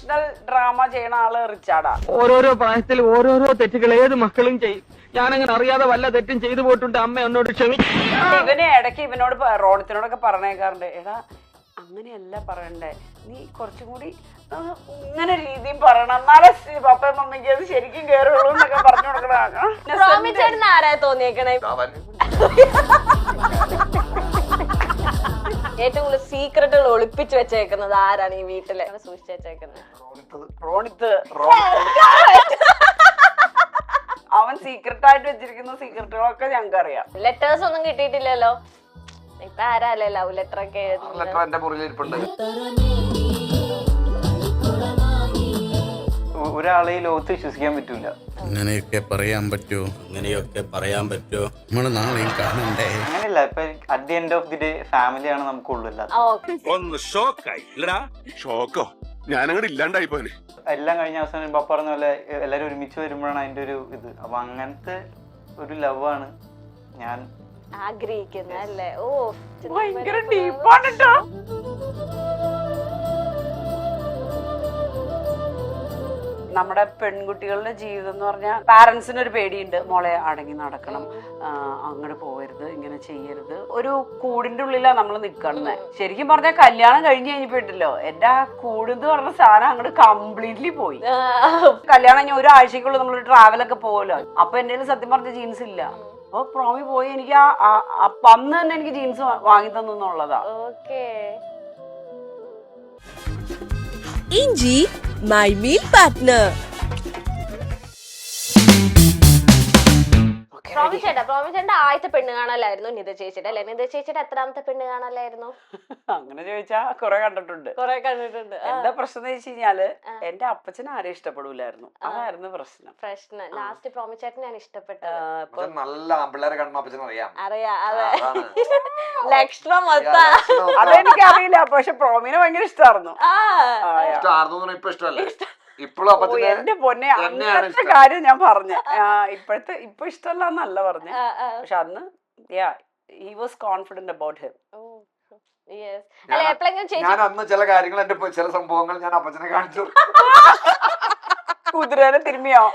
Emotional drama ചെയ്യണ ആള് റിച്ചാർഡാ. ഓരോരോ പ്രായത്തിൽ ഓരോരോ തെറ്റുകൾ ഏത് മക്കളും ചെയ്യും. ഞാനങ്ങനെ അറിയാതെ വല്ല തെറ്റും ചെയ്തു പോയിട്ടുണ്ട്, അമ്മ എന്നോട് ക്ഷമിക്കും. ഇവന് ഇടയ്ക്ക് ഇവനോട് റോണിത്തിനോടൊക്കെ പറഞ്ഞേക്കാറുണ്ട്, എടാ അങ്ങനെയല്ല പറയണ്ടേ, നീ കുറച്ചും കൂടി ഇങ്ങനെ രീതിയും പറയണം, എന്നാലേ പപ്പയും മമ്മിക്ക് അത് ശരിക്കും കേറുള്ളൂ എന്നൊക്കെ പറഞ്ഞു കൊടുക്കണ. ആരാ തോന്നിയേക്കണേ ഏറ്റവും കൂടുതൽ സീക്രട്ടുകൾ ഒളിപ്പിച്ചു വെച്ചേക്കുന്നത് ആരാണ് ഈ വീട്ടില് സൂക്ഷിച്ചു വെച്ചേക്കുന്നത്? റോണിത്ത്. അവൻ സീക്രട്ട് ആയിട്ട് വെച്ചിരിക്കുന്ന സീക്രട്ടുകളൊക്കെ ഞങ്ങൾക്ക് അറിയാം. ലെറ്റേഴ്സ് ഒന്നും കിട്ടിയിട്ടില്ലല്ലോ. ഇപ്പൊ ആരാല്ലേ ലവ് ലെറ്റർ ഒക്കെ ഒരാളെ ലോകത്ത് വിശ്വസിക്കാൻ പറ്റൂല. അങ്ങനെയൊക്കെ പറയാൻ പറ്റുമോ? അങ്ങനെയൊക്കെ പറയാൻ പറ്റുമോ? നമ്മള് നാളെയും കാണണ്ടേ? അങ്ങനെയല്ല, ഇപ്പൊ at the end of the day ഫാമിലിയാണ് നമുക്കുള്ളൂ. ഒന്ന് ഷോക്കായി ഷോക്കോ ഞാനങ്ങോട്ട് ഇല്ലാണ്ടായി പോനെ. എല്ലാം കഴിഞ്ഞ അവസാനം പപ്പ പറഞ്ഞ പോലെ എല്ലാരും ഒരുമിച്ച് വരുമ്പോഴാണ് അതിന്റെ ഒരു ഇത്. അപ്പൊ അങ്ങനത്തെ ഒരു ലവ് ആണ് ഞാൻ ആഗ്രഹിക്കുന്നത് അല്ലേ? ഓ ഭയങ്കര ഡീപ്പാണ് കേട്ടോ. നമ്മുടെ പെൺകുട്ടികളുടെ ജീവിതം എന്ന് പറഞ്ഞാൽ പാരന്റ്സിന് ഒരു പേടിയുണ്ട്, മോളെ അടങ്ങി നടക്കണം, അങ്ങോട്ട് പോകരുത്, ഇങ്ങനെ ചെയ്യരുത്. ഒരു കൂടിന്റെ ഉള്ളിലാണ് നമ്മൾ നിൽക്കുന്നത്. ശരിക്കും പറഞ്ഞാൽ കല്യാണം കഴിഞ്ഞ് കഴിഞ്ഞപ്പോഴല്ലോ എന്റെ ആ കൂടെന്ന് പറഞ്ഞ സാധനം അങ്ങോട്ട് കംപ്ലീറ്റ്ലി പോയി. കല്യാണം കഴിഞ്ഞ ഒരാഴ്ചക്കുള്ളിൽ നമ്മളൊരു ട്രാവലൊക്കെ പോകുമല്ലോ. അപ്പൊ എന്റെ കയ്യിൽ സത്യം പറഞ്ഞ ജീൻസ് ഇല്ല. അപ്പൊ പ്രോമി പോയി എനിക്ക് അന്ന് തന്നെ എനിക്ക് ജീൻസ് വാങ്ങി തന്നു എന്നുള്ളതാ. ഇഞ്ചി മൈ മീൽ പാർട്ട്ണർ. പ്രോമിച്ചേട്ടന്റെ ആദ്യത്തെ പെണ്ണ് കാണലായിരുന്നു നിത ചേച്ചിയുടെ അല്ലെ? നിത ചേച്ചിയുടെ എത്രാമത്തെ പെണ്ണ് കാണലായിരുന്നു? അങ്ങനെ ചോദിച്ചാ കുറെ കണ്ടിട്ടുണ്ട്. എന്താ പ്രശ്നം എന്ന് വെച്ച് കഴിഞ്ഞാല് എന്റെ അപ്പച്ചനെ ആരെയും ഇഷ്ടപ്പെടൂലായിരുന്നു. അതായിരുന്നു പ്രശ്നം. ലാസ്റ്റ് പ്രോമിച്ചേട്ടനെയാണ് ഇഷ്ടപ്പെട്ടത്. നല്ല ആമ്പിള്ളേരെ കാണുമ്പോ അപ്പച്ചൻ അറിയാം. ലക്ഷണം അതെനിക്ക് അറിയില്ല, പക്ഷെ പ്രോമിനെ ഭയങ്കര ഇഷ്ടമായിരുന്നു. ഇപ്പൊ ഇഷ്ടമല്ല. ഇപ്പോഴും എന്റെ പൊന്നെ അന്നത്തെ കാര്യം ഞാൻ പറഞ്ഞ. ഇപ്പൊ ഇഷ്ടമല്ല എന്നല്ല പറഞ്ഞ, പക്ഷെ അന്ന് he was confident about him. ഞാൻ അന്ന് ചില കാര്യങ്ങൾ എന്റെ ചില സംഭവങ്ങൾ ഞാൻ അപ്പച്ചനെ കാണിച്ചു. കുതിരനെ തിരുമ്മിയോ?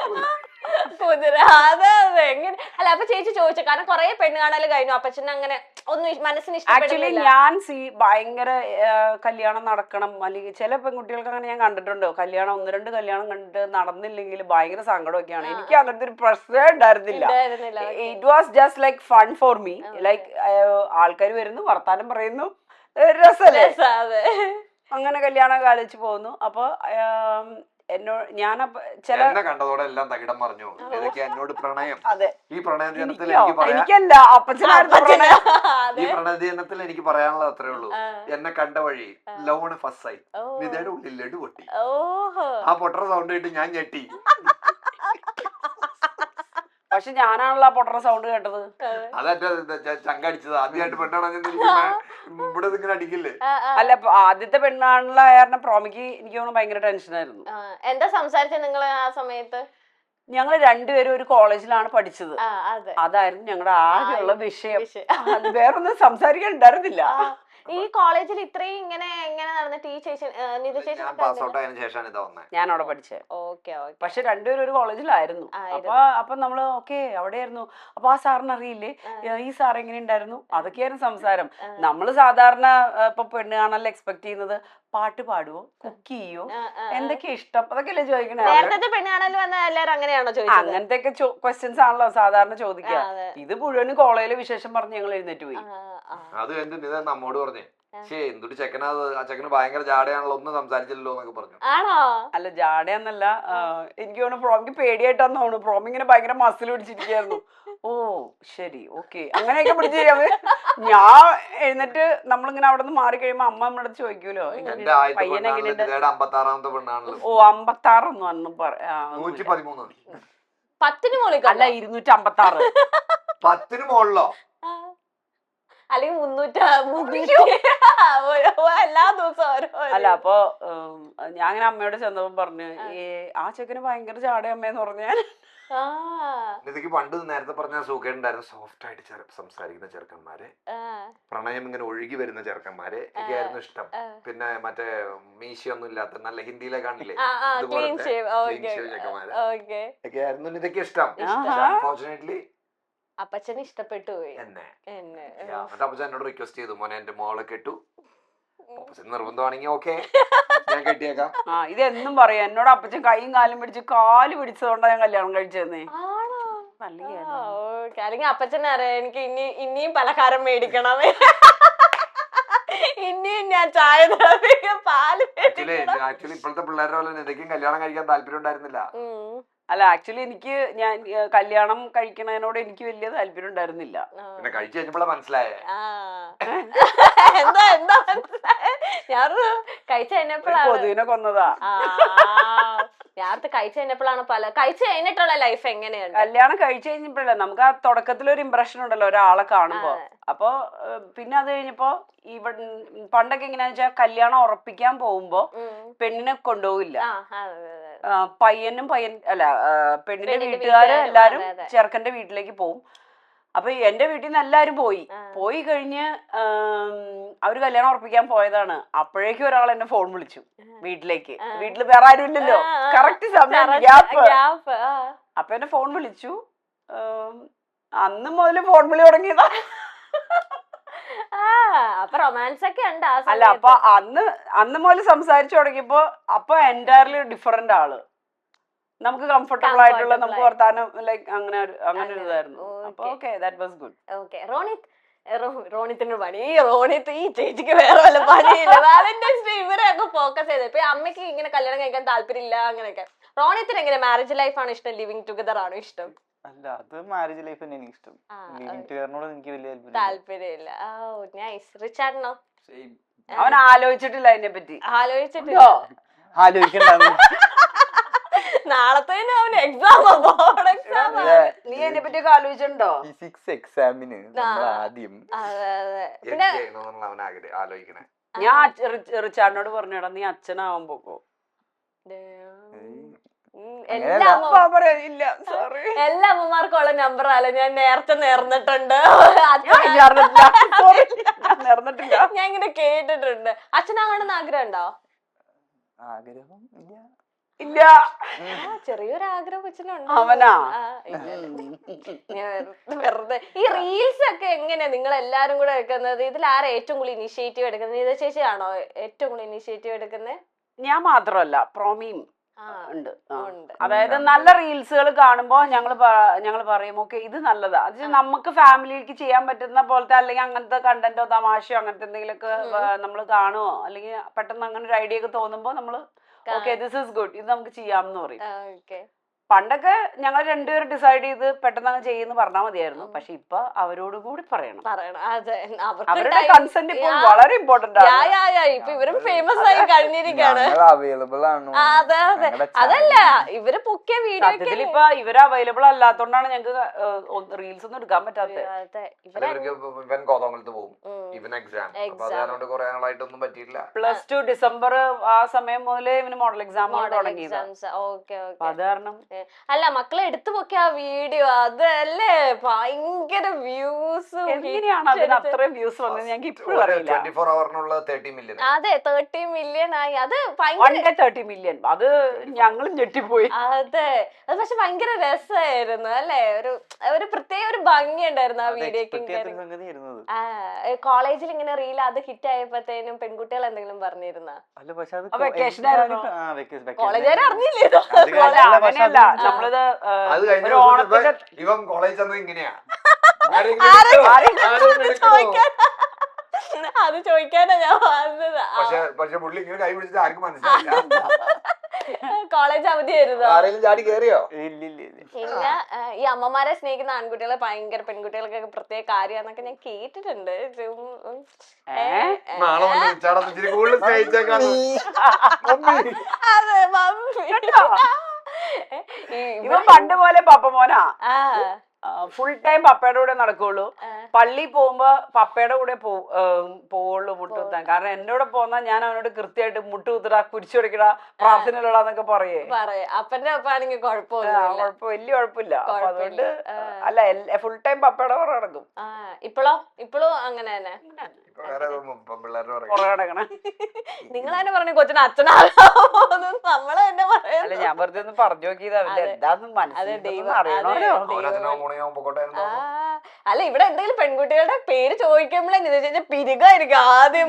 അതെ എങ്ങനെ അല്ല അപ്പൊ ചേച്ചി ചോദിച്ചു, കാരണം കൊറേ പെണ്ണ് കാണാല് കഴിഞ്ഞു, അപ്പച്ചന് അങ്ങനെ ഒന്നും മനസ്സിന് ആക്ച്വലി ഞാൻ ഭയങ്കര കല്യാണം നടക്കണം, അല്ലെങ്കിൽ ചില പെൺകുട്ടികൾക്ക് അങ്ങനെ ഞാൻ കണ്ടിട്ടുണ്ടോ, കല്യാണം 1-2 കല്യാണം കണ്ടിട്ട് നടന്നില്ലെങ്കിൽ ഭയങ്കര സങ്കടമൊക്കെയാണ്. എനിക്ക് അങ്ങനത്തെ ഒരു പ്രശ്നം ഉണ്ടായിരുന്നില്ല. It was just like fun for me. Like ആൾക്കാർ വരുന്നു, വർത്താനം പറയുന്നു, രസല്ലേ, അങ്ങനെ കല്യാണം കാലിച്ച് പോകുന്നു. അപ്പൊ കണ്ടതോടെ എല്ലാം തകിടം പറഞ്ഞു. എന്നോട് പ്രണയം. അതെ, ഈ പ്രണയദിനത്തിൽ എനിക്കല്ല അപ്പച്ചനായിരുന്നു. ഈ പ്രണയദിനത്തിൽ എനിക്ക് പറയാനുള്ളത് അത്രേ ഉള്ളൂ. എന്നെ കണ്ട വഴി ലവ് ഫസ്റ്റ് സൈറ്റ് നിതയുടെ ഉള്ളിൽ ലഡു പൊട്ടി. ആ പൊട്ടറ സൗണ്ട് കേട്ട് ഞാൻ ഞെട്ടി. പക്ഷെ ഞാനാണല്ലോ ആ പൊട്ടറ സൗണ്ട് കേട്ടത്. അതെന്റെ ചങ്കടിച്ചത്. ആദ്യമായിട്ട് പെണ്ണാണ് ഇവിടെ ഇങ്ങനെ അടിക്കില്ലേ? അല്ല, ആദ്യത്തെ പെണ്ണാണുള്ള കാരണം പ്രോമിക്ക് എനിക്ക് തോന്നുന്നു ഭയങ്കര ടെൻഷനായിരുന്നു. എന്താ സംസാരിച്ചത് നിങ്ങള് ആ സമയത്ത്? ഞങ്ങൾ രണ്ടുപേരും ഒരു കോളേജിലാണ് പഠിച്ചത്. അതായിരുന്നു ഞങ്ങളുടെ ആകെയുള്ള വിഷയം. വേറൊന്നും സംസാരിക്കാൻ ഉണ്ടായിരുന്നില്ല. ഈ കോളേജിൽ ഇത്രയും ഇങ്ങനെ നടന്നിട്ട് ഈ ചേച്ചി ഞാൻ അവിടെ പഠിച്ചത്. പക്ഷെ രണ്ടുപേരും ഒരു കോളേജിലായിരുന്നു. അപ്പൊ നമ്മള് അവിടെയായിരുന്നു. അപ്പൊ ആ സാറിന് അറിയില്ലേ ഈ സാർ എങ്ങനെ ഉണ്ടായിരുന്നു, അതൊക്കെയായിരുന്നു സംസാരം. നമ്മള് സാധാരണ ഇപ്പൊ പെണ്ണ് കാണാൻ എക്സ്പെക്ട് ചെയ്യുന്നത് പാട്ട് പാടുവോ, കുക്ക് ചെയ്യോ, എന്തൊക്കെയാ ഇഷ്ടം, അതൊക്കെയല്ലേ ചോദിക്കണേ. അങ്ങനത്തെ ഒക്കെ ക്വസ്റ്റ്യൻസ് ആണല്ലോ സാധാരണ ചോദിക്കുക. ഇത് മുഴുവനും കോളേജിലെ വിശേഷം പറഞ്ഞ് ഞങ്ങൾ എഴുന്നേറ്റ് പോയി. അത് കഴിഞ്ഞിട്ട് നമ്മോട് പറഞ്ഞേ, എന്തൊരു ചെക്കനാ, ആ ചെക്കന് ഭയങ്കര ജാടയാണല്ലോ, ഒന്നും സംസാരിച്ചില്ലല്ലോ എന്നൊക്കെ പറഞ്ഞു. അല്ല, ജാടയെന്നല്ല, എനിക്ക് തോന്നുന്നു പ്രോമിക്ക് പേടിയായിട്ടാന്ന് തോന്നുന്നു. പ്രോമി ഇങ്ങനെ ഭയങ്കര മസിൽ പിടിച്ചിരിക്കുകയായിരുന്നു. ഓ ശരി, ഓക്കെ, അങ്ങനെയൊക്കെ പിടിച്ച് ഞാൻ എഴുന്നിട്ട് നമ്മളിങ്ങനെ അവിടെ നിന്ന് മാറി കഴിയുമ്പോ അമ്മ നമ്മുടെ അടുത്ത് ചോദിക്കൂലോ, പയ്യൻ എങ്ങനെയുണ്ട്. 56ാമത്തെ പെണ്ണാണല്ലോ. ഓ 56 ഒന്നും അല്ല, 256. 10 മുകളിലോ അല്ലെങ്കിൽ 300 എല്ലാ ദിവസവും. അല്ല, അപ്പൊ ഞാൻ അങ്ങനെ അമ്മയോട് ചെന്നപ്പോ പറഞ്ഞു, ആ ചെക്കന് ഭയങ്കര ചാട അമ്മയെന്ന് പറഞ്ഞാൽ നിധിക്ക് പണ്ട് നേരത്തെ പറഞ്ഞ സുഖമുണ്ടായിരുന്നു, സോഫ്റ്റ് ആയിട്ട് സംസാരിക്കുന്ന ചെറുക്കന്മാര്, പ്രണയം ഇങ്ങനെ ഒഴുകി വരുന്ന ചെറുക്കന്മാര് ഒക്കെയായിരുന്നു ഇഷ്ടം. പിന്നെ മറ്റേ മീശയൊന്നും ഇല്ലാത്ത നല്ല ഹിന്ദിയിലെ കാണില്ലേ ഇതുപോലത്തെ ചെറുക്കന്മാര് ഒക്കെയായിരുന്നു നിധിക്ക് ഇഷ്ടം. അൺഫോർച്ചുനേറ്റ്ലി അപ്പച്ചന് ഇഷ്ടപ്പെട്ടു പോയി എന്നെ. എന്നിട്ട് അപ്പച്ചൻ എന്നോട് റിക്വസ്റ്റ് ചെയ്തു, മോനെ എന്റെ മോളെ കെട്ടു, അപ്പച്ചൻ നിർബന്ധമാണെങ്കിൽ ഓക്കെ ഞാൻ കെട്ടിയേക്കാം. ഇതെന്നും പറയാം എന്നോട്. അപ്പച്ചൻ കൈയും കാലും പിടിച്ച് കാല് പിടിച്ചതുകൊണ്ടാണ് ഞാൻ കല്യാണം കഴിച്ചതെന്നേ. അല്ലെങ്കിൽ അപ്പച്ചനെ അറിയാം എനിക്ക് ഇനിയും പലഹാരം മേടിക്കണം, ഇനിയും ഞാൻ ചായ പാല്. ആക്ച്വലി ഇപ്പോഴത്തെ പിള്ളേരുടെ പോലെ നിധിക്കും കല്യാണം കഴിക്കാൻ താല്പര്യം ഉണ്ടായിരുന്നില്ല. അല്ല ആക്ച്വലി എനിക്ക് ഞാൻ കല്യാണം കഴിക്കണതിനോട് എനിക്ക് വലിയ താല്പര്യം ഉണ്ടായിരുന്നില്ല. പിന്നെ കഴിച്ചു കഴിഞ്ഞപ്പോഴാണ് മനസ്സിലായേ. എന്താ മനസ്സിലായേ? ഞാൻ കഴിച്ചു കഴിഞ്ഞപ്പോഴാണ് കൊതുകിനെ കൊന്നതാ. ഞാനത് കഴിച്ചു കഴിഞ്ഞപ്പോഴാണ് കഴിച്ചു കഴിഞ്ഞിട്ടുള്ള ലൈഫ് എങ്ങനെയാണ്. കല്യാണം കഴിച്ചു കഴിഞ്ഞപ്പോഴല്ലേ നമുക്ക് ആ തുടക്കത്തിലൊരു ഇംപ്രഷൻ ഉണ്ടല്ലോ ഒരാളെ കാണുമ്പോ. അപ്പൊ പിന്നെ അത് കഴിഞ്ഞപ്പോ പണ്ടൊക്കെ എങ്ങനെയാന്ന് വെച്ചാൽ കല്യാണം ഉറപ്പിക്കാൻ പോകുമ്പോ പെണ്ണിനെ കൊണ്ടുപോകില്ല. പെണ്ണിന്റെ വീട്ടുകാര് എല്ലാരും ചെറുക്കന്റെ വീട്ടിലേക്ക് പോകും. അപ്പൊ എന്റെ വീട്ടിൽ നിന്ന് എല്ലാരും പോയി കഴിഞ്ഞ് അവര് കല്യാണം ഉറപ്പിക്കാൻ പോയതാണ്. അപ്പോഴേക്കും ഒരാൾ എന്നെ ഫോൺ വിളിച്ചു വീട്ടിലേക്ക്. വീട്ടില് വേറെ ആരും ഇല്ലല്ലോ, കറക്റ്റ് സമയം ഗ്യാപ്പ്. അപ്പൊ എന്നെ ഫോൺ വിളിച്ചു. അന്ന് മുതല് ഫോൺ വിളി തുടങ്ങിയതാ. അപ്പൊ റൊമാൻസ് ഒക്കെ ഉണ്ട്. അല്ല അപ്പൊ അന്ന് മുതൽ സംസാരിച്ചു തുടങ്ങിയപ്പോ അപ്പൊ എൻറ്റയർലി ഡിഫറെന്റ് ആള്. നമുക്ക് കംഫർട്ടബിൾ ആയിട്ടുള്ള നമുക്ക് വർത്താനം ലൈക്ക് അങ്ങനെ ഒരു ഇതായിരുന്നു. അപ്പൊ okay that was good. Okay റോണിത്തിന് പണി. റോണിത്ത് ഈ ചേച്ചിക്ക് വേറെ വല്ല പണിയില്ല. വാലന്റൈൻസ് ഡേ ഇവരെയൊക്കെ ഫോക്കസ് ചെയ്ത്. ഇപ്പൊ അമ്മയ്ക്ക് ഇങ്ങനെ കല്യാണം കഴിക്കാൻ താല്പര്യമില്ല അങ്ങനെയൊക്കെ. റോണിത്തിന് എങ്ങനെ മാരേജ് ലൈഫ് ആണ് ഇഷ്ടം, ലിവിങ് ടുഗദർ ആണോ ഇഷ്ടം? അല്ല അത് മാരേജ് ലൈഫ് തന്നെ എനിക്ക് ഇഷ്ടം. ലിവിങ് ടുഗദറിനോട് എനിക്ക് വലിയ താല്പര്യമില്ല. നൈസ്. റിച്ചാർഡിനോ? അവൻ ആലോചിച്ചിട്ടില്ല അതിനെ പറ്റി. ആലോചിച്ചിട്ടില്ല. നാളത്തെ അവന് എക്സാം, ബോർഡ് എക്സാം. നീ അതിനെ പറ്റിയൊക്കെ ആലോചിച്ചിട്ടുണ്ടോ? ഫിസിക്സ് എക്സാമിന് ആദ്യം ഞാൻ റിച്ചാർഡിനോട് പറഞ്ഞോടാ നീ അച്ഛനാവാൻ പോക്കോ. എല്ലാ അമ്മമാർക്കും ഉള്ള നമ്പർ അല്ല ഞാൻ നേരത്തെ നേർന്നിട്ടുണ്ട്. ഞാൻ ഇങ്ങനെ കേട്ടിട്ടുണ്ട്. അച്ഛനാകണമെന്ന് ആഗ്രഹം ഉണ്ടോ? ആഗ്രഹം ഇല്ല. ചെറിയൊരു ആഗ്രഹം അച്ഛനുണ്ട്. അവനാ വെറുതെ. ഈ റീൽസ് ഒക്കെ എങ്ങനെയാ നിങ്ങൾ എല്ലാരും കൂടെ എടുക്കുന്നത്? ഇതിൽ ആരാ ഏറ്റവും കൂടുതൽ ഇനിഷ്യേറ്റീവ് എടുക്കുന്നത്? നീത ചേച്ചിയാണോ ഏറ്റവും കൂടുതൽ ഇനിഷ്യേറ്റീവ് എടുക്കുന്നത്? ഞാൻ മാത്രമല്ല, പ്രോമിയും ഉണ്ട്. അതായത് നല്ല റീൽസുകൾ കാണുമ്പോ ഞങ്ങള് പറയും ഓക്കെ ഇത് നല്ലതാ. അത് നമുക്ക് ഫാമിലിക്ക് ചെയ്യാൻ പറ്റുന്ന പോലത്തെ അല്ലെങ്കിൽ അങ്ങനത്തെ കണ്ടന്റോ തമാശയോ അങ്ങനത്തെ എന്തെങ്കിലുമൊക്കെ നമ്മൾ കാണുമോ അല്ലെങ്കിൽ പെട്ടെന്ന് അങ്ങനെ ഒരു ഐഡിയ ഒക്കെ തോന്നുമ്പോ നമ്മള് ഓക്കെ ദിസ് ഈസ് ഗുഡ്, ഇത് നമുക്ക് ചെയ്യാമെന്ന് പറയും. പണ്ടൊക്കെ ഞങ്ങൾ രണ്ടുപേരും ഡിസൈഡ് ചെയ്ത് പെട്ടെന്ന് അങ്ങ് ചെയ്യുന്ന പറഞ്ഞാൽ മതിയായിരുന്നു. പക്ഷെ ഇപ്പൊ അവരോട് കൂടി പറയണം. അവരുടെ കൺസെന്റ് ഇപ്പോൾ വളരെ ഇമ്പോർട്ടന്റ് ആണ്. ഇപ്പൊ ഇവരും ഫേമസ് ആയി കഴിഞ്ഞിരിക്കുകയാണ്. അതെ അതെ. അതല്ല ഇവര് പൊക്കിയ വീഡിയോ ഇപ്പൊ ഇവര് അവൈലബിൾ അല്ലാത്തോണ്ടാണ് ഞങ്ങക്ക് റീൽസ് ഒന്നും എടുക്കാൻ പറ്റാത്തത്. +2 ഡിസംബർ ആ സമയം മുതലേ ഇവന് മോഡൽ എക്സാം തുടങ്ങിയത്. അത് കാരണം അല്ല മക്കളെ എടുത്തു പൊക്കിയ ആ വീഡിയോ അതല്ലേ ഭയങ്കര വ്യൂസ്. എങ്ങനെയാണ് അതിന് അത്രയും വ്യൂസ് വന്നത് ഞങ്ങൾക്ക് ഇപ്പോഴും അറിയില്ല. അതെ 30 മില്യൺ ആയി. അത് 30 മില്യൺ. അത് ഞങ്ങളും ഞെട്ടിപ്പോയി. അതെ അത് പക്ഷെ ഭയങ്കര രസമായിരുന്നു അല്ലേ. ഒരു പ്രത്യേക ഒരു ഭംഗി ഉണ്ടായിരുന്നു ആ വീഡിയോക്ക്. കോളേജിൽ ഇങ്ങനെ റീൽ അത് ഹിറ്റ് ആയപ്പോഴത്തേനും പെൺകുട്ടികൾ എന്തെങ്കിലും പറഞ്ഞിരുന്ന? വെക്കേഷൻ ആയിരുന്നു. കോളേജുകാരെ അറിഞ്ഞില്ലേ? അങ്ങനെയല്ല നമ്മളിത് ഒരു ഓണത്തിന്റെ ഇവൻ കോളേജ് ഇങ്ങനെയാ. അത് ചോദിക്കാനാ ഞാൻ വന്നത്. പക്ഷെ പുള്ളി ഇങ്ങനെ കൈ പിടിച്ചിട്ട് ആർക്കും മനസ്സിലായില്ല. കോളേജ് അവധിയായിരുന്നു. ചാടി കേറിയോ? ഇല്ല. ഈ അമ്മമാരെ സ്നേഹിക്കുന്ന ആൺകുട്ടികളെ ഭയങ്കര പെൺകുട്ടികൾക്കൊക്കെ പ്രത്യേക കാര്യന്നൊക്കെ ഞാൻ കേട്ടിട്ടുണ്ട്. ഇവൻ പണ്ട് പോലെ പപ്പ മോനാ. ഫുൾ ടൈം പപ്പയുടെ കൂടെ നടക്കുള്ളൂ. പള്ളി പോകുമ്പോ പപ്പയുടെ കൂടെ പോവുള്ളൂ മുട്ടുകുത്താൻ. കാരണം എന്റെ കൂടെ പോന്നാ ഞാൻ അവനോട് കൃത്യമായിട്ട് മുട്ടുകുത്തിടാ, കുരിച്ചു കൊടുക്കടാ, പ്രാർത്ഥനയിലൂടാന്നൊക്കെ പറയേ. അപ്പന്റെ ഒപ്പാണെങ്കിൽ വലിയ കുഴപ്പമില്ല. അപ്പൊ അതുകൊണ്ട് അല്ല, ഫുൾ ടൈം പപ്പയുടെ പുറകെ നടക്കും. ഇപ്പോഴും അങ്ങനെ തന്നെ പുറകെ നടക്കണം. നിങ്ങൾ തന്നെ പറഞ്ഞു കൊച്ചിന് അച്ഛനാകാമോന്ന്. നമ്മള് തന്നെ പറയാം. അല്ല, ഞാൻ വെറുതെ ഒന്ന് പറഞ്ഞു നോക്കിയത് അവന്റെ എന്താന്ന് മനസ്സിലായി അറിയണമല്ലോ. അല്ല, ഇവിടെ എന്തെങ്കിലും പെൺകുട്ടികളുടെ പേര് ചോദിക്കുമ്പോഴേ പിരികായിരിക്കും ആദ്യം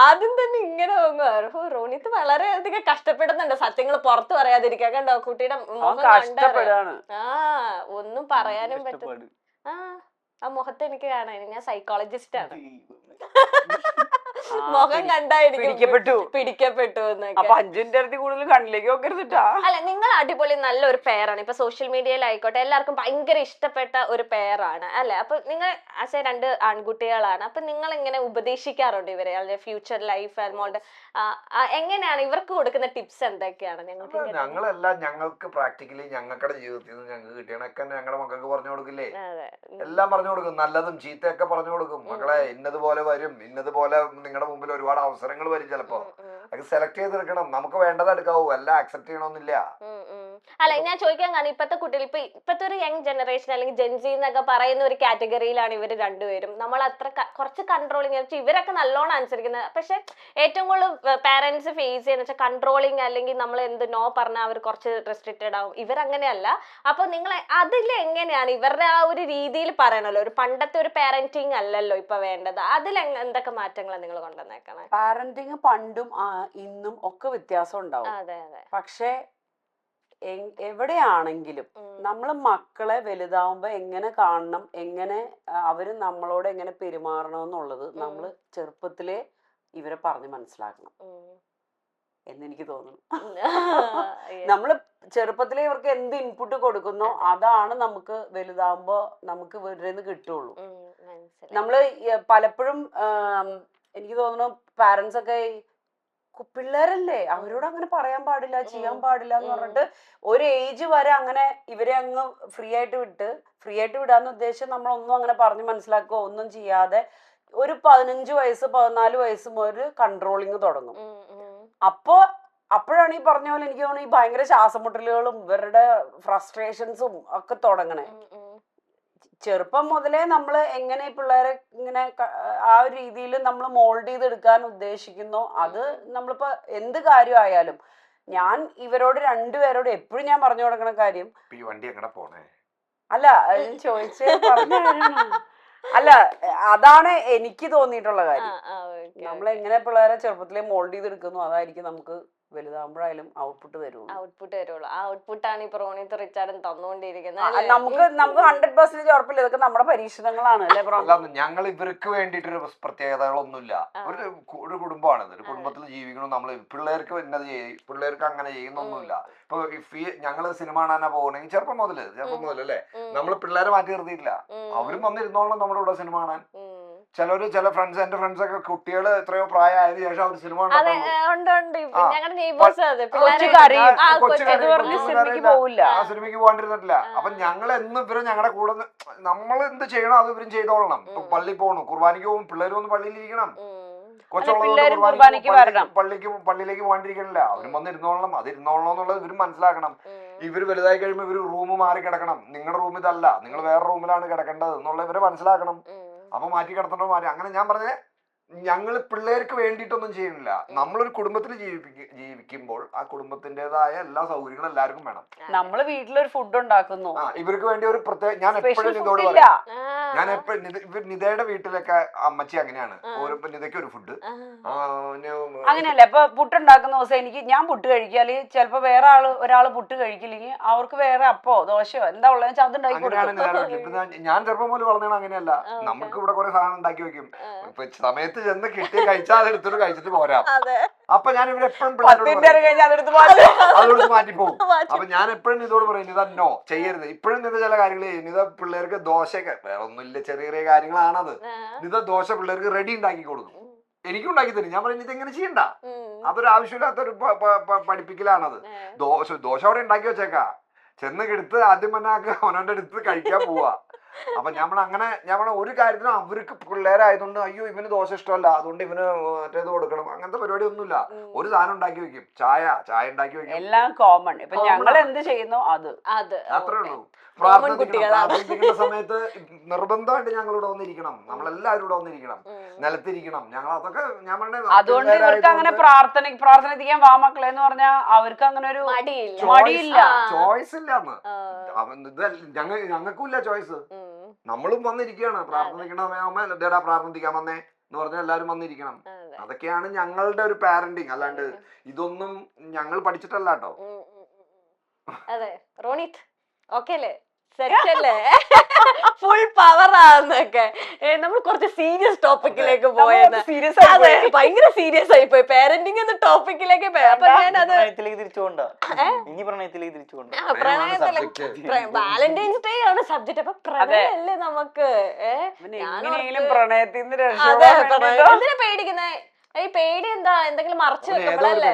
ആദ്യം തന്നെ ഇങ്ങനെ പോകുമ്പോ റോണിത്ത് വളരെയധികം കഷ്ടപ്പെടുന്നുണ്ട് സത്യങ്ങൾ പുറത്ത് പറയാതിരിക്കാൻ. കണ്ടോ കുട്ടിയുടെ മുഖം കഷ്ടപ്പെടാണ്. ഒന്നും പറയാനും പറ്റും. ആ മുഖത്ത് എനിക്ക് കാണാൻ, ഞാൻ സൈക്കോളജിസ്റ്റ് ആണ്. മുഖം കണ്ടായിരിക്കും പിടിക്കപ്പെട്ടു എന്നൊക്കെ. അപ്പൊ 5 മിനിറ്റ് അടുത്ത് കൂടുതൽ കണ്ണിലേക്ക് നോക്കരുതിട്ടാ. അല്ല, നിങ്ങൾ അടിപൊളി നല്ലൊരു പെയറാണ്. ഇപ്പൊ സോഷ്യൽ മീഡിയയിലായിക്കോട്ടെ എല്ലാവർക്കും ഭയങ്കര ഇഷ്ടപ്പെട്ട ഒരു പെയറാണ് അല്ലെ. അപ്പൊ നിങ്ങൾ ആസ് എ 2 ആൺകുട്ടികളാണ്. അപ്പൊ നിങ്ങൾ ഇങ്ങനെ ഉപദേശിക്കാറുണ്ട് ഇവരെ ഫ്യൂച്ചർ ലൈഫ് ആൻഡ് എങ്ങനെയാണ് ഇവർക്ക് കൊടുക്കുന്ന ടിപ്സ് എന്തൊക്കെയാണ്? ഞങ്ങൾക്ക് പ്രാക്ടിക്കലി ഞങ്ങളുടെ ജീവിതത്തിൽ നിന്ന് ഞങ്ങൾക്ക് കിട്ടിയണൊക്കെ ഞങ്ങളുടെ മക്കൾക്ക് പറഞ്ഞു കൊടുക്കില്ലേ, എല്ലാം പറഞ്ഞു കൊടുക്കും. നല്ലതും ചീത്തയൊക്കെ പറഞ്ഞു കൊടുക്കും. മക്കളെ ഇന്നതുപോലെ വരും, ഇന്നതുപോലെ നിങ്ങളുടെ മുമ്പിൽ ഒരുപാട് അവസരങ്ങൾ വരും. ചിലപ്പോ അത് സെലക്ട് ചെയ്തെടുക്കണം. നമുക്ക് വേണ്ടത് എടുക്കാവൂ, എല്ലാം അക്സെപ്റ്റ് ചെയ്യണമെന്നില്ല. അല്ല, ഞാൻ ചോദിക്കാൻ കാരണം ഇപ്പത്തെ കുട്ടികൾ ഇപ്പത്തെ ഒരു യങ് ജനറേഷൻ അല്ലെങ്കിൽ ജെൻസി എന്നൊക്കെ പറയുന്ന ഒരു കാറ്റഗറിയിലാണ് ഇവർ രണ്ടുപേരും. നമ്മൾ അത്ര കുറച്ച് കൺട്രോളിങ് ഇവരൊക്കെ നല്ലോണം അനുസരിക്കുന്നത്. പക്ഷെ ഏറ്റവും കൂടുതൽ പാരന്റ്സ് ഫേസ് ചെയ്യുന്ന വെച്ചാൽ കൺട്രോളിങ്, അല്ലെങ്കിൽ നമ്മൾ എന്ത് നോ പറഞ്ഞാൽ അവർ കുറച്ച് റെസ്ട്രിക്റ്റഡ് ആവും. ഇവരങ്ങനെയല്ല. അപ്പൊ നിങ്ങൾ അതിൽ എങ്ങനെയാണ് ഇവരുടെ ആ ഒരു രീതിയിൽ പറയണല്ലോ, ഒരു പണ്ടത്തെ ഒരു പാരന്റിങ് അല്ലല്ലോ ഇപ്പൊ വേണ്ടത്. അതിൽ എന്തൊക്കെ മാറ്റങ്ങളാണ് നിങ്ങൾ കൊണ്ടുവന്നേക്കണേ? പാരന്റിങ് പണ്ടും ഇന്നും ഒക്കെ വ്യത്യാസം ഉണ്ടാവും. പക്ഷെ എവിടെയാണെങ്കിലും നമ്മൾ മക്കളെ വലുതാവുമ്പോ എങ്ങനെ കാണണം, എങ്ങനെ അവര് നമ്മളോട് എങ്ങനെ പെരുമാറണം എന്നുള്ളത് നമ്മൾ ചെറുപ്പത്തിലെ ഇവരെ പറഞ്ഞ് മനസ്സിലാക്കണം എന്നെനിക്ക് തോന്നുന്നു. നമ്മള് ചെറുപ്പത്തിലെ ഇവർക്ക് എന്ത് ഇൻപുട്ട് കൊടുക്കുന്നോ അതാണ് നമുക്ക് വലുതാവുമ്പോ നമുക്ക് ഇവരുടെ നിന്ന് കിട്ടുള്ളൂ. നമ്മള് പലപ്പോഴും എനിക്ക് തോന്നുന്നു പാരന്റ്സ് ഒക്കെ പിള്ളേരല്ലേ, അവരോട് അങ്ങനെ പറയാൻ പാടില്ല, ചെയ്യാൻ പാടില്ല എന്ന് പറഞ്ഞിട്ട് ഒരു ഏജ് വരെ അങ്ങനെ ഇവരെ അങ്ങ് ഫ്രീ ആയിട്ട് വിടാന്ന് ഉദ്ദേശിച്ച് നമ്മളൊന്നും അങ്ങനെ പറഞ്ഞ് മനസ്സിലാക്കുക ഒന്നും ചെയ്യാതെ ഒരു 15 വയസ്സ് 14 വയസ്സ് മുതൽ കൺട്രോളിങ് തുടങ്ങും. അപ്പോഴാണ് ഈ പറഞ്ഞ പോലെ എനിക്ക് തോന്നുന്നു ഈ ഭയങ്കര ശ്വാസമുട്ടലുകളും ഇവരുടെ ഫ്രസ്ട്രേഷൻസും ഒക്കെ തുടങ്ങണേ. ചെറുപ്പം മുതലേ നമ്മൾ എങ്ങനെ പിള്ളേരെ ഇങ്ങനെ ആ ഒരു രീതിയിൽ നമ്മൾ മോൾഡ് ചെയ്തെടുക്കാൻ ഉദ്ദേശിക്കുന്നോ അത് നമ്മളിപ്പോ എന്ത് കാര്യമായാലും ഞാൻ ഇവരോട് 2 പേരോട് എപ്പോഴും ഞാൻ പറഞ്ഞു കൊടുക്കണ കാര്യം, അല്ല ചോദിച്ചേ പറഞ്ഞ അല്ല അതാണ് എനിക്ക് തോന്നിയിട്ടുള്ള കാര്യം. നമ്മൾ എങ്ങനെ പിള്ളേരെ ചെറുപ്പത്തിലെ മോൾഡ് ചെയ്തെടുക്കുന്നു അതായിരിക്കും നമുക്ക് വലുതാകുമ്പോഴായാലും ഔട്ട്പുട്ട് തരുള്ളൂ. ആ ഔട്ട്പുട്ടാണ് ഇപ്പൊ റോണിത്ത് റിച്ചാർഡും തന്നുകൊണ്ടിരിക്കുന്നത്. നമുക്ക് 100% ഉറപ്പില്ല, ഇതൊക്കെ നമ്മുടെ പരീക്ഷണങ്ങളാണ് അല്ലേ? ഞങ്ങൾ ഇവർക്ക് വേണ്ടിയിട്ടൊരു പ്രത്യേകതകളൊന്നുമില്ല. ഒരു കുടുംബമാണിത്, ഒരു കുടുംബത്തിൽ ജീവിക്കണം. നമ്മൾ പിള്ളേർക്ക് പിള്ളേർക്ക് അങ്ങനെ ചെയ്യുന്നൊന്നുമില്ല. ഇപ്പൊ ഞങ്ങള് സിനിമ കാണാനാ പോകണമെങ്കിൽ ചെറുപ്പം മുതലല്ലേ നമ്മൾ പിള്ളേരെ മാറ്റി നിർത്തിയിട്ടില്ല. അവരും വന്നിരുന്നോളണം നമ്മുടെ കൂടെ സിനിമ കാണാൻ. ചില ഫ്രണ്ട്സ്, എന്റെ ഫ്രണ്ട്സ് ഒക്കെ കുട്ടികള് എത്രയോ പ്രായമായതിനു ശേഷം അവർ സിനിമ സിനിമയ്ക്ക് പോകാണ്ടിരുന്നിട്ടില്ല. അപ്പൊ ഞങ്ങൾ എന്നും ഇവരും ഞങ്ങളുടെ കൂടെ നമ്മൾ എന്ത് ചെയ്യണം അത് ഇവരും ചെയ്തോളണം. ഇപ്പൊ പള്ളി പോകണം, കുർബാനയ്ക്ക് പോകും, പിള്ളേരും ഒന്ന് പള്ളിയിലിരിക്കണം. പള്ളിയിലേക്ക് പോകാണ്ടിരിക്കണില്ല. അവരും വന്നിരുന്നോളണം, അതിരുന്നോളണം എന്നുള്ളത് ഇവരും മനസ്സിലാക്കണം. ഇവര് വലുതായി കഴിയുമ്പോൾ ഇവര് റൂം മാറി കിടക്കണം. നിങ്ങളുടെ റൂം ഇതല്ല, നിങ്ങൾ വേറെ റൂമിലാണ് കിടക്കേണ്ടത് എന്നുള്ള ഇവരെ മനസ്സിലാക്കണം. അപ്പൊ മാറ്റി കിടത്തണ്ടോ മാറ്റി. അങ്ങനെ ഞാൻ പറഞ്ഞ ഞങ്ങള് പിള്ളേർക്ക് വേണ്ടിയിട്ടൊന്നും ചെയ്യുന്നില്ല. നമ്മളൊരു കുടുംബത്തിൽ ജീവിക്കുമ്പോൾ ആ കുടുംബത്തിന്റേതായ എല്ലാ സൗകര്യങ്ങളും എല്ലാവർക്കും വേണം. നമ്മള് വീട്ടിലൊരു ഫുഡ് ഉണ്ടാക്കുന്നു, ഇവർക്ക് വേണ്ടി ഒരു പ്രത്യേക ഞാൻ എപ്പോഴും നിതോട് പറയാം. ഞാൻ എപ്പോഴും നിതയുടെ വീട്ടിലൊക്കെ അമ്മച്ചി അങ്ങനെയാണ്. നിതയ്ക്ക് ഒരു ഫുഡ് അങ്ങനെയല്ല. ഇപ്പൊ പുട്ടുണ്ടാക്കുന്ന ദിവസം ഞാൻ പുട്ട് കഴിക്കാല് ചിലപ്പോ വേറെ ഒരാള് പുട്ട് കഴിക്കില്ലെങ്കിൽ അവർക്ക് വേറെ അപ്പോ ദോശയോ എന്താ ഉള്ളത് അതുണ്ടാക്കി കൊടുക്കും. ഞാൻ ചെറുപ്പം പോലെ വളർന്നതാണ് അങ്ങനെയല്ല. നമുക്ക് ഇവിടെ കുറെ സാധനം ഉണ്ടാക്കി വെക്കും. ഇപ്പൊ സമയത്ത് ചെന്ന് കിട്ടി കഴിച്ചാൽ അതെടുത്തിട്ട് കഴിച്ചിട്ട് പോരാം. അപ്പൊ ഞാൻ ഇവരെപ്പോഴും അതെടുത്ത് മാറ്റിപ്പോകും. അപ്പൊ ഞാൻ എപ്പോഴും ഇതോട് പറയും, നിത നോ ചെയ്യരുത്. ഇപ്പോഴും നിത ചില കാര്യങ്ങൾ ചെയ്യും. നിത പിള്ളേർക്ക് ദോശയൊക്കെ വേറെ ഒന്നുമില്ല, ചെറിയ ചെറിയ കാര്യങ്ങളാണത്. നിത ദോശ പിള്ളേർക്ക് റെഡി ഉണ്ടാക്കി കൊടുക്കും, എനിക്കും ഉണ്ടാക്കി തരും. ഞാൻ പറയും ഇതെങ്ങനെ ചെയ്യണ്ട, അതൊരു ആവശ്യമില്ലാത്തൊരു പഠിപ്പിക്കലാണത്. ദോശ അവിടെ ഉണ്ടാക്കി വെച്ചേക്കാ. ചെന്ന് എടുത്ത് ആദ്യം പറഞ്ഞാൽ അവനവന്റെ അടുത്ത് കഴിക്കാൻ പോവാ. അപ്പൊ ഞമ്മള ഒരു കാര്യത്തിനും അവർക്ക് പിള്ളേരായതുകൊണ്ട് അയ്യോ ഇവന് ദോശ ഇഷ്ടമല്ല അതുകൊണ്ട് ഇവന് മറ്റേത് കൊടുക്കണം അങ്ങനത്തെ പരിപാടി ഒന്നുമില്ല. ഒരു സാധനം ഉണ്ടാക്കി വെക്കും, ചായ ഉണ്ടാക്കി വെക്കും, എല്ലാം കോമൺ. ഇപ്പൊ ഞങ്ങൾ എന്ത് ചെയ്യുന്നു അത് അത്രേ ഉള്ളൂ. പ്രാർത്ഥിക്കുന്ന സമയത്ത് നിർബന്ധമായിട്ട് ഞങ്ങളിവിടെ വന്നിരിക്കണം, നമ്മളെല്ലാവരും ഇവിടെ വന്നിരിക്കണം, നിലത്തിരിക്കണം. ഞങ്ങൾ അതൊക്കെ ഞാൻ പറഞ്ഞ അതുകൊണ്ട് ഇവർക്ക് അങ്ങനെ പ്രാർത്ഥനിക്കാൻ വാ മക്കളെ എന്ന് പറഞ്ഞാൽ അവർക്ക് അങ്ങനെ ഒരു മടിയില്ല, ചോയ്സ് ഇല്ലാന്ന്. ഞങ്ങൾക്കും ഇല്ല ചോയ്സ്. നമ്മളും വന്നിരിക്കുകയാണ്, പ്രാർത്ഥിക്കണ പ്രാർത്ഥിക്കാൻ വന്നേ എന്ന് പറഞ്ഞാൽ എല്ലാരും വന്നിരിക്കണം. അതൊക്കെയാണ് ഞങ്ങളുടെ ഒരു പാരന്റിങ്. അല്ലാണ്ട് ഇതൊന്നും ഞങ്ങൾ പഠിച്ചിട്ടല്ല കേട്ടോ. അതെ റോണിത് ഓക്കെ അല്ലേ, സെറ്റ് അല്ലേ, ഫുൾ പവർ ആന്നൊക്കെ. നമ്മൾ കുറച്ച് സീരിയസ് ടോപ്പിക്കിലേക്ക് പോയത്, ഭയങ്കര സീരിയസ് ആയി പോയി പാരന്റിങ് എന്ന ടോപ്പിക്കിലേക്ക് പോയി. അപ്പൊ ഞാനത് വാലന്റൈൻസ് ഡേ ആണ് സബ്ജക്ട്. അപ്പൊ പ്രണയല്ലേ നമുക്ക്, എന്തിനാ പേടിക്കുന്നേ? ഈ പേടി എന്താ, എന്തെങ്കിലും മറച്ചു വെക്കുമ്പോഴല്ലേ?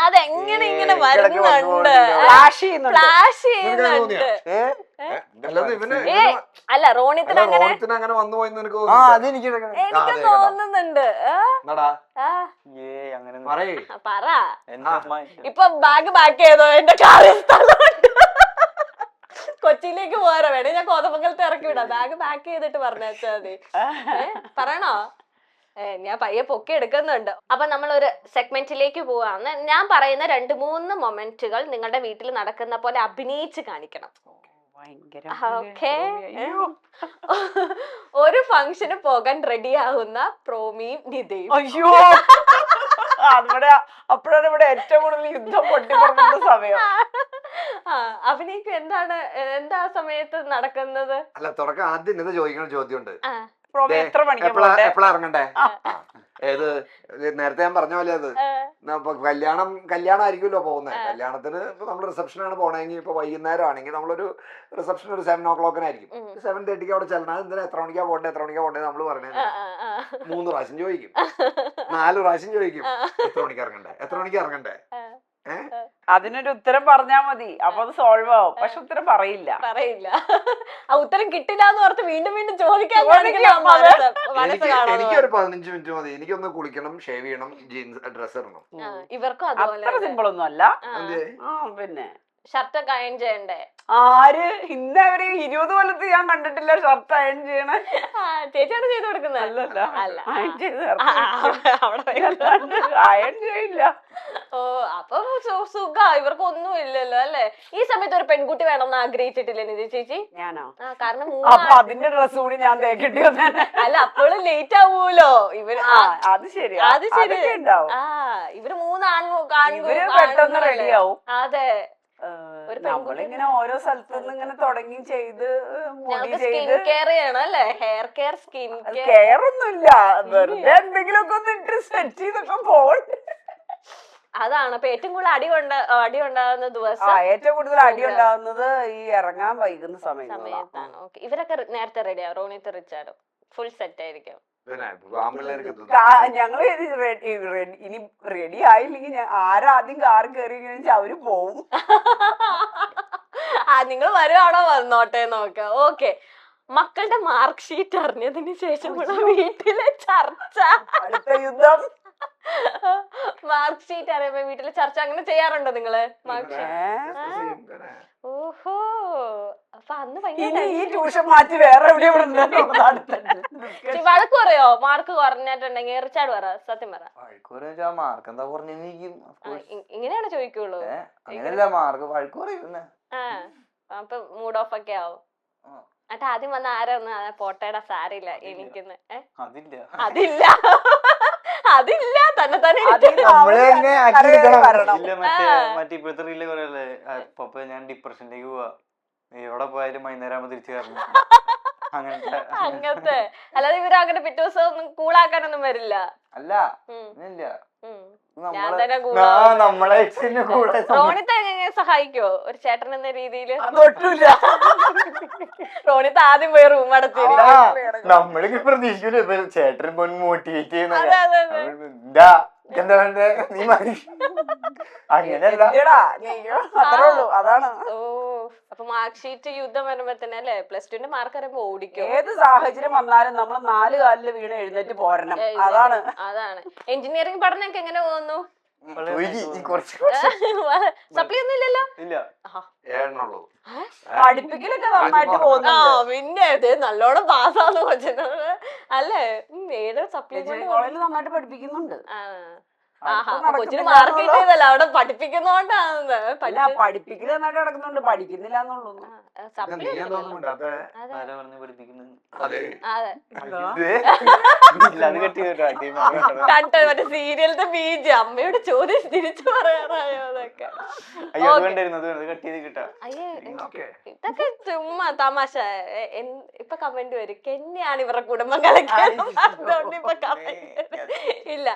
അതെങ്ങനെ ഇങ്ങനെ വരുന്നുണ്ട്, ഫ്ലാഷ് ചെയ്യുന്നുണ്ട്. അല്ല റോണിത്തിന് അങ്ങനെ വന്നു പോയി എനിക്ക് തോന്നുന്നുണ്ട്. പറ ഇപ്പൊ ബാഗ് പാക്ക് ചെയ്തോ? എന്റെ കാറിൽ സ്ഥലമുണ്ട്, കൊച്ചിയിലേക്ക് പോരാ. വേണേ ഞാൻ കോതമംഗലത്ത് ഇറക്കി വിടാം, ബാഗ് പാക്ക് ചെയ്തിട്ട് പറഞ്ഞാച്ചാ മതി. പറയണോ? ഞാൻ പയ്യെ പൊക്കി എടുക്കുന്നുണ്ട്. അപ്പൊ നമ്മളൊരു സെഗ്മെന്റിലേക്ക് പോവാന്ന്. ഞാൻ പറയുന്ന 2-3 മൊമെന്റുകൾ നിങ്ങളുടെ വീട്ടിൽ നടക്കുന്ന പോലെ അഭിനയിച്ച് കാണിക്കണം. ഓക്കെ? ഒരു ഫംഗ്ഷന് പോകാൻ റെഡി ആകുന്ന പ്രോമിയും നിതയും. അയ്യോ അപ്പോഴാണ് ഇവിടെ ഏറ്റവും കൂടുതൽ യുദ്ധം പൊട്ടിപ്പറഞ്ഞ സമയം. അഭിനയിക്കും. എന്താ സമയത്ത് നടക്കുന്നത്? അല്ല തുടക്കം ആദ്യം എന്താ ചോദിക്കണ ചോദ്യമുണ്ട്, എത്ര മണിക്ക് എപ്പോഴാ ഇറങ്ങണ്ടേ? ഏത് നേരത്തെ ഞാൻ പറഞ്ഞ പോലെ അത് കല്യാണം ആയിരിക്കുമല്ലോ പോകുന്നത്. കല്യാണത്തിന് ഇപ്പൊ നമ്മൾ റിസപ്ഷനാണ് പോണെങ്കിൽ ഇപ്പൊ വൈകുന്നേരം ആണെങ്കിൽ നമ്മളൊരു റിസപ്ഷൻ ഒരു 7 o'clock ആയിരിക്കും. 7:30 അവിടെ ചെല്ലണം. എന്തിനാ എത്ര മണിക്കാ പോണ്ടേ നമ്മൾ പറഞ്ഞത് 3 പ്രാവശ്യം ചോദിക്കും, 4 പ്രാവശ്യം ചോദിക്കും, എത്ര മണിക്ക് ഇറങ്ങണ്ടേ. അതിനൊരു ഉത്തരം പറഞ്ഞാ മതി, അപ്പൊ അത് സോൾവ് ആവും. പക്ഷെ ഉത്തരം പറയില്ല. ആ ഉത്തരം കിട്ടില്ല എന്ന് ഓർത്ത് വീണ്ടും ചോദിക്കാൻ എനിക്കൊരു 15 മിനിറ്റ് മതി. എനിക്കൊന്ന് കുളിക്കണം, ഷേവ് ചെയ്യണം, ജീൻസ് ഡ്രസ് ഇടണം. ഇവർക്കും അത്ര സിമ്പിൾ ഒന്നും അല്ല. പിന്നെ ഷർട്ട് അയൺ ചെയ്യണ്ടേ? ആര് ഇന്നവര് 20 കൊല്ലത്ത് ഞാൻ കണ്ടിട്ടില്ല ഷർട്ട് അയൺ ചെയ്യണ. ചേച്ചിയാണ് ചെയ്ത് കൊടുക്കുന്നത്? അയൺ ചെയ്യില്ല. ഓ അപ്പൊ സുഖ, ഇവർക്ക് ഒന്നും ഇല്ലല്ലോ അല്ലെ? ഈ സമയത്ത് ഒരു പെൺകുട്ടി വേണമെന്ന് ആഗ്രഹിച്ചിട്ടില്ലേ നിധി ചേച്ചി? ഞാനോ? കാരണം അതിന്റെ ഡ്രസ് കൂടി ഞാൻ തേക്കേണ്ടി വന്നേ. അല്ല അപ്പോഴും ലേറ്റ് ആവൂലോ ഇവര്. അത് ശരി, അത് ശരി. ഇവര് 3 പെട്ടെന്ന് റെഡിയാവും. അതെ, നമ്മളിങ്ങനെ ഓരോ സ്ഥലത്തുനിന്ന് ഇങ്ങനെ തുടങ്ങി ചെയ്ത് സ്കിൻ കെയർ ചെയ്യണം അല്ലേ? ഹെയർ കെയർ, സ്കിൻ കെയർ ഒന്നുമില്ല, വെറുതെ എന്തെങ്കിലുമൊക്കെ ഒന്ന് ഇട്ട് സെറ്റ് ചെയ്തൊക്കെ പോകണ്ട. അതാണ് അപ്പൊ ഏറ്റവും കൂടുതൽ അടി ഉണ്ടാകുന്ന ദിവസം. ഏറ്റവും കൂടുതൽ അടി ഉണ്ടാകുന്നത് ഈ ഇറങ്ങാൻ വൈകുന്ന സമയത്താണ്. ഓക്കെ, ഇവരൊക്കെ നേരത്തെ റെഡിയാവും. റോണിത്ത് റിച്ചാർഡും ഫുൾ സെറ്റ് ആയിരിക്കും. ഞങ്ങള് ഇനി റെഡി ആയില്ലെങ്കിൽ ആരാദ്യം കാറ് കയറി അവര് പോവും. നിങ്ങൾ വരുവാണോ വന്നോട്ടെ നോക്കാം. ഓക്കെ, മക്കളുടെ മാർക്ക് ഷീറ്റ് അറിഞ്ഞതിന് ശേഷമുള്ള വീട്ടിലെ ചർച്ച. അടുത്ത യുദ്ധം. മാർക്ക് ഷീറ്റ് അറിയുമ്പോ വീട്ടിലെ ചർച്ച അങ്ങനെ ചെയ്യാറുണ്ടോ നിങ്ങള്? ഓഹോ, അപ്പൊ അന്ന് ഈ ട്യൂഷൻ മാറ്റി വേറെ എവിടെയോ വഴക്ക് പറയോ? മാർക്ക് കുറഞ്ഞിട്ടുണ്ടെങ്കിൽ റിച്ചാർഡ് പറ, സത്യം പറ. മാർക്ക് എന്താ കുറഞ്ഞ ഇങ്ങനെയാണ് ചോദിക്കുള്ളൂ. മാർക്ക് വഴക്ക് പറയുന്നേ. അപ്പൊ മൂഡ് ഓഫ് ഒക്കെ ആവും. എന്നിട്ട് ആദ്യം വന്ന ആരാന്ന് പോട്ടയുടെ സാരില്ല എനിക്കുന്ന് അതില്ല അതില്ല തന്നെ തന്നെ മറ്റേ ഇപ്പോഴത്തെ റീല് പറയല്ലേ, പപ്പ ഞാൻ ഡിപ്രഷനിലേക്ക് പോവാ, എവിടെ പോയാലും വൈകുന്നേരം ആകുമ്പോ തിരിച്ചു കയറണം. അങ്ങനത്തെ അല്ലാതെ ഇവര് അങ്ങനെ പിറ്റേ ദിവസം ഒന്നും കൂളാക്കാനൊന്നും വരില്ല. അല്ല റോണിത്ത് എങ്ങനെ സഹായിക്കോ ഒരു ചേട്ടൻ എന്ന രീതിയില്? റോണിത്ത് ആദ്യം പോയി റൂം അടച്ചു. നമ്മളിങ്ങനെ പ്രതീക്ഷിക്കൂല ചേട്ടൻ പോയി മോട്ടിവേറ്റ് ചെയ്യുന്ന. എന്താ വേണ്ടേ നീ മതി. അങ്ങനെയല്ല എടാ, നീയോ? അത്രേ ഉള്ളൂ, അതാണ്. ഓ അപ്പൊ മാർക്ക് ഷീറ്റ് യുദ്ധം വരുമ്പോ തന്നെ അല്ലേ +2 മാർക്ക് വരുമ്പോ ഓടിക്കും. ഏത് സാഹചര്യം വന്നാലും നമ്മൾ 4 കാലില് വീണ് എഴുന്നേറ്റ് പോരണം, അതാണ്. അതാണ്. എഞ്ചിനീയറിംഗ് പഠനമൊക്കെ എങ്ങനെ പോകുന്നു? കുറച്ച് സപ്ലി ഒന്നും ഇല്ലല്ലോ? ഇല്ല. ഏഴെണ്ണുള്ളൂ. പഠിപ്പിക്കലൊക്കെ നന്നായിട്ട് ആ പോകുന്നുണ്ട്. പിന്നെ ഇത് നല്ലോണം പാസ്സാന്ന് കൊച്ചിനോട് അല്ലേ? 7 സപ്ലി കോളേജിൽ നന്നായിട്ട് പഠിപ്പിക്കുന്നുണ്ട്. കൊച്ചിന് മാർക്ക് കിട്ടിയതല്ല, അവിടെ പഠിപ്പിക്കുന്നോണ്ടാണ്. അല്ല, പഠിപ്പിക്കല് നന്നായിട്ട് നടക്കുന്നുണ്ട്, പഠിക്കുന്നില്ല എന്നുള്ളൂ. സപ്ലി ആരാ പറഞ്ഞ് പഠിപ്പിക്കുന്നത്? അതെ. അതെ ഇല്ല, അത് കെട്ടി കണ്ടോ മറ്റേ സീരിയലത്തെ ബീജ് അമ്മയോട് ചോദ്യം തിരിച്ചു പറയാറായോ അതൊക്കെ. അയ്യോ, അത് വേണ്ടായിരുന്നു, അത് കട്ട് ചെയ്ത് കിട്ടാ. അയ്യേ ഇതൊക്കെ ചുമ്മാ തമാശ. ഇപ്പൊ കമന്റ് വരും കെന്നെയാണ് ഇവരുടെ കുടുംബം കളിക്കാൻ, അതുകൊണ്ട് ഇപ്പൊ കമന്റ് ഇല്ല.